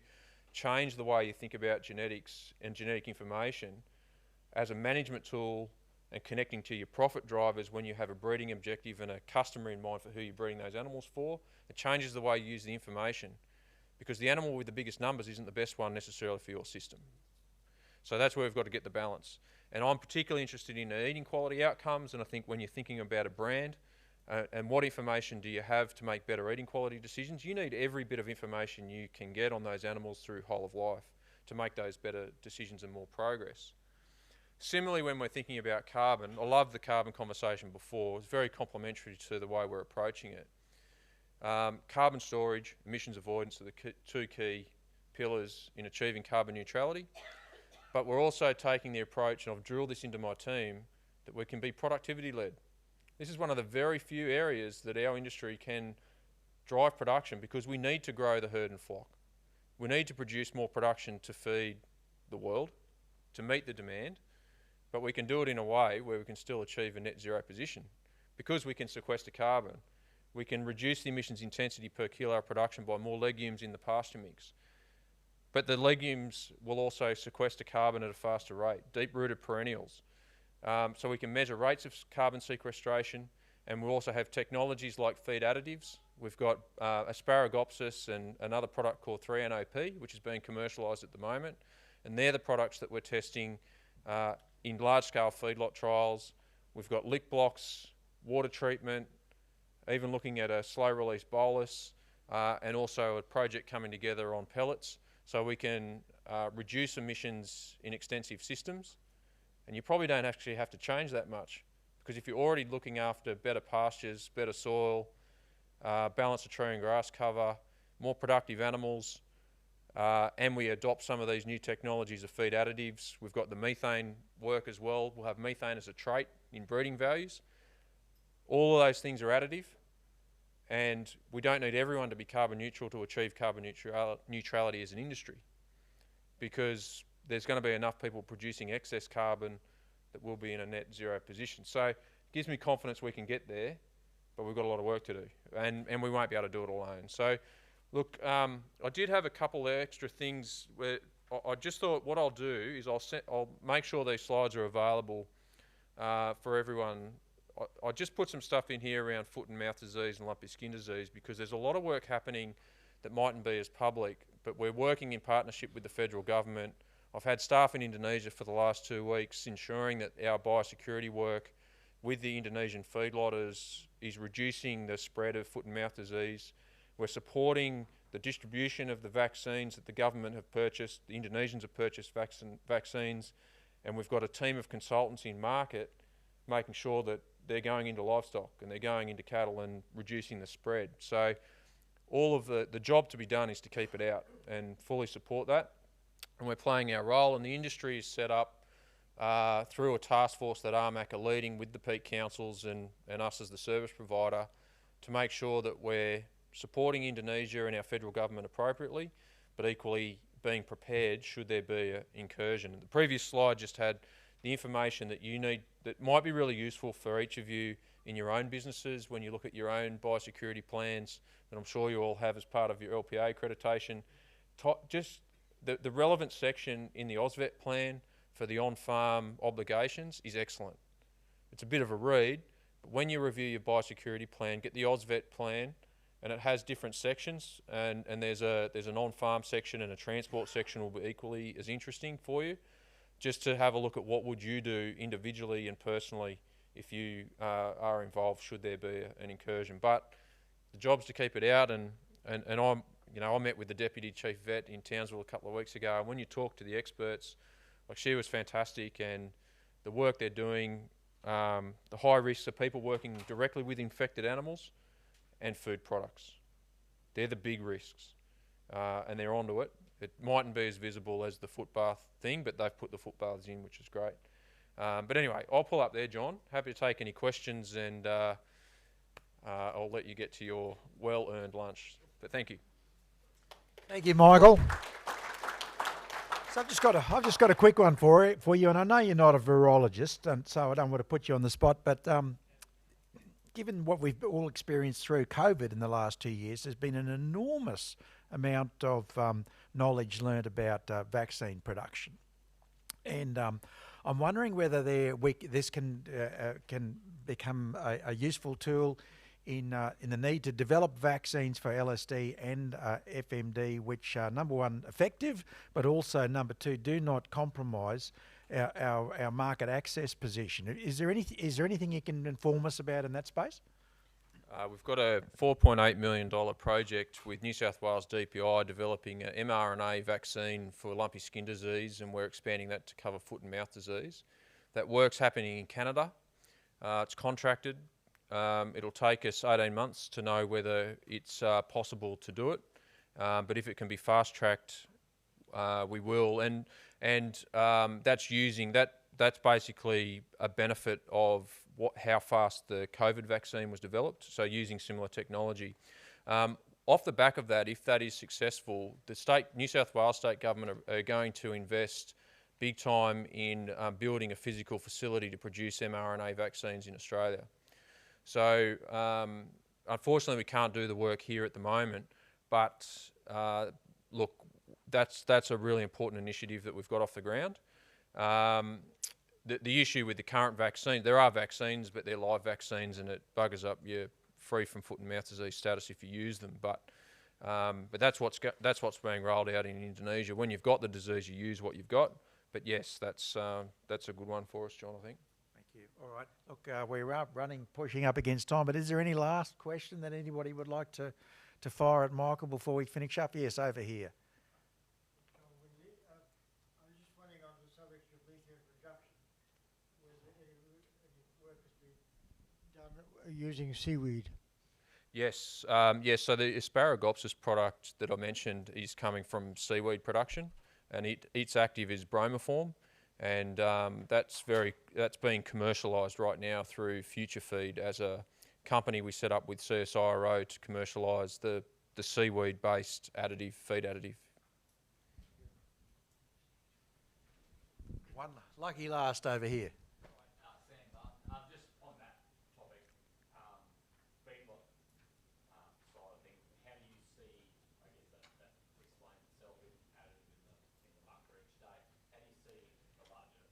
change the way you think about genetics and genetic information as a management tool and connecting to your profit drivers when you have a breeding objective and a customer in mind for who you're breeding those animals for, it changes the way you use the information, because the animal with the biggest numbers isn't the best one necessarily for your system. So that's where we've got to get the balance. And I'm particularly interested in eating quality outcomes, and I think when you're thinking about a brand and what information do you have to make better eating quality decisions, you need every bit of information you can get on those animals through whole of life to make those better decisions and more progress. Similarly, when we're thinking about carbon, I love the carbon conversation before. It's very complementary to the way we're approaching it. Carbon storage, emissions avoidance are the two key pillars in achieving carbon neutrality. But we're also taking the approach, and I've drilled this into my team, that we can be productivity-led. This is one of the very few areas that our industry can drive production, because we need to grow the herd and flock. We need to produce more production to feed the world, to meet the demand, but we can do it in a way where we can still achieve a net zero position. Because we can sequester carbon, we can reduce the emissions intensity per kilo of production by more legumes in the pasture mix. But the legumes will also sequester carbon at a faster rate, deep-rooted perennials. So we can measure rates of carbon sequestration, and we'll also have technologies like feed additives. We've got Asparagopsis and another product called 3NOP, which is being commercialised at the moment. And they're the products that we're testing in large-scale feedlot trials. We've got lick blocks, water treatment, even looking at a slow-release bolus, and also a project coming together on pellets, so we can reduce emissions in extensive systems. And you probably don't actually have to change that much, because if you're already looking after better pastures, better soil, balance of tree and grass cover, more productive animals, and we adopt some of these new technologies of feed additives. We've got the methane work as well. We'll have methane as a trait in breeding values. All of those things are additive, and we don't need everyone to be carbon neutral to achieve carbon neutrality as an industry, because there's going to be enough people producing excess carbon that will be in a net zero position. So it gives me confidence we can get there, but we've got a lot of work to do, and we won't be able to do it alone. So look, I did have a couple of extra things where I just thought what I'll do is I'll make sure these slides are available for everyone. I just put some stuff in here around foot and mouth disease and lumpy skin disease, because there's a lot of work happening that mightn't be as public, but we're working in partnership with the federal government. I've had staff in Indonesia for the last 2 weeks ensuring that our biosecurity work with the Indonesian feedlotters is reducing the spread of foot and mouth disease. We're supporting the distribution of the vaccines that the government have purchased. The Indonesians have purchased vaccines, and we've got a team of consultants in market making sure that they're going into livestock and they're going into cattle and reducing the spread. So all of the job to be done is to keep it out and fully support that. And we're playing our role, and the industry is set up through a task force that RMAC are leading with the peak councils and us as the service provider to make sure that we're supporting Indonesia and our federal government appropriately, but equally being prepared should there be an incursion. The previous slide just had the information that you need that might be really useful for each of you in your own businesses when you look at your own biosecurity plans that I'm sure you all have as part of your LPA accreditation. Just the relevant section in the AusVet plan for the on-farm obligations is excellent. It's a bit of a read, but when you review your biosecurity plan, get the AusVet plan, and it has different sections, and there's an on-farm section and a transport section will be equally as interesting for you, just to have a look at what would you do individually and personally if you are involved should there be an incursion. But the job's to keep it out, and I met with the Deputy Chief Vet in Townsville a couple of weeks ago, and when you talk to the experts, like, she was fantastic, and the work they're doing, the high risks of people working directly with infected animals and food products. They're the big risks, and they're onto it. It mightn't be as visible as the footbath thing, but they've put the footbaths in, which is great. But anyway, I'll pull up there, John. Happy to take any questions, and I'll let you get to your well-earned lunch. But thank you. Thank you, Michael. So I've just got a quick one for you, and I know you're not a virologist, and so I don't want to put you on the spot, but given what we've all experienced through COVID in the last 2 years, there's been an enormous amount of knowledge learned about vaccine production, and I'm wondering whether this can become a useful tool in the need to develop vaccines for LSD and FMD, which are number one effective, but also number two do not compromise our market access position. Is there anything you can inform us about in that space? We've got a $4.8 million project with New South Wales DPI developing an mRNA vaccine for lumpy skin disease, and we're expanding that to cover foot and mouth disease. That work's happening in Canada. It's contracted. It'll take us 18 months to know whether it's possible to do it, but if it can be fast-tracked, we will. And that's basically a benefit of how fast the COVID vaccine was developed, so using similar technology. Off the back of that, if that is successful, the New South Wales state government are going to invest big time in building a physical facility to produce mRNA vaccines in Australia. So unfortunately we can't do the work here at the moment, but look, that's a really important initiative that we've got off the ground. The issue with the current vaccine, there are vaccines, but they're live vaccines, and it buggers up your free from foot and mouth disease status if you use them. But that's what's being rolled out in Indonesia. When you've got the disease, you use what you've got. But yes, that's a good one for us, John, I think. Thank you. All right. Look, we're pushing up against time, but is there any last question that anybody would like to fire at Michael before we finish up? Yes, over here. I'm just wondering on the subject of lithium production, whether any work has been done using seaweed. Yes, so the Asparagopsis product that I mentioned is coming from seaweed production, and its active is bromoform, and that's being commercialised right now through Future Feed as a company we set up with CSIRO to commercialise the seaweed-based feed additive. One lucky last over here. Just on that topic, feedlot side of things, how do you see, I guess that explains itself with additive in the muck each day, how do you see the larger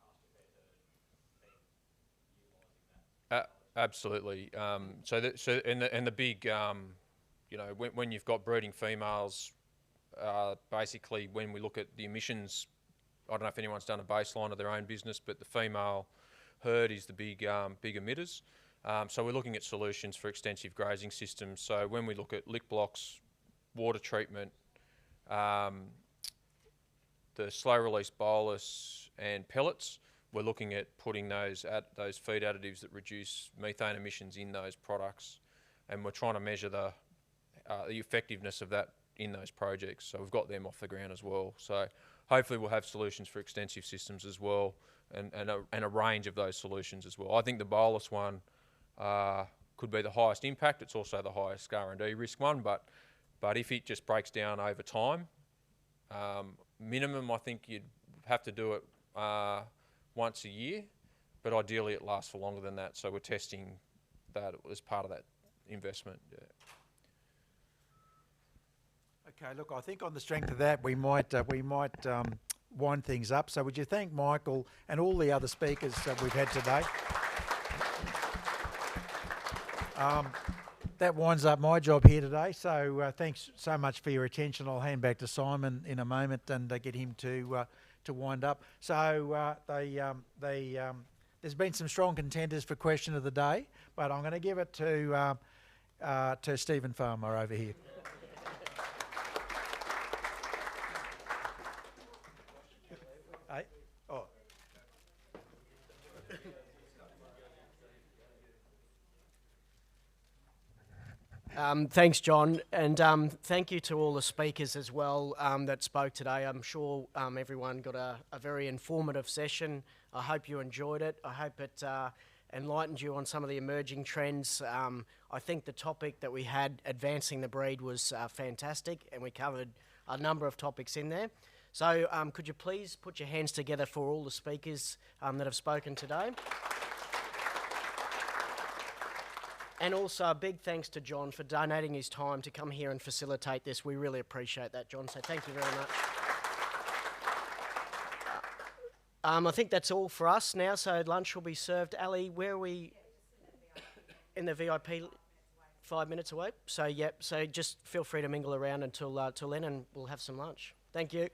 pasture better being utilising that? Absolutely. The big, when you've got breeding females, basically when we look at the emissions, I don't know if anyone's done a baseline of their own business, but the female herd is the big emitters. So we're looking at solutions for extensive grazing systems. So when we look at lick blocks, water treatment, the slow release bolus and pellets, we're looking at putting those feed additives that reduce methane emissions in those products, and we're trying to measure the effectiveness of that in those projects. So we've got them off the ground as well. So hopefully we'll have solutions for extensive systems as well, and a range of those solutions as well. I think the bolus one could be the highest impact. It's also the highest R&D risk one, but if it just breaks down over time, minimum I think you'd have to do it once a year, but ideally it lasts for longer than that. So we're testing that as part of that investment. Yeah. Okay, look, I think on the strength of that, we might wind things up. So would you thank Michael and all the other speakers that we've had today? That winds up my job here today. So thanks so much for your attention. I'll hand back to Simon in a moment and get him to wind up. So there's been some strong contenders for question of the day, but I'm going to give it to Stephen Farmer over here. Thanks, John, and thank you to all the speakers as well that spoke today. I'm sure everyone got a very informative session. I hope you enjoyed it. I hope it enlightened you on some of the emerging trends. I think the topic that we had, advancing the breed, was fantastic, and we covered a number of topics in there. So could you please put your hands together for all the speakers that have spoken today? And also a big thanks to John for donating his time to come here and facilitate this. We really appreciate that, John, so thank you very much. I think that's all for us now, so lunch will be served. Ali, where are we? In the VIP, 5 minutes away. So, yep, so just feel free to mingle around until then and we'll have some lunch. Thank you.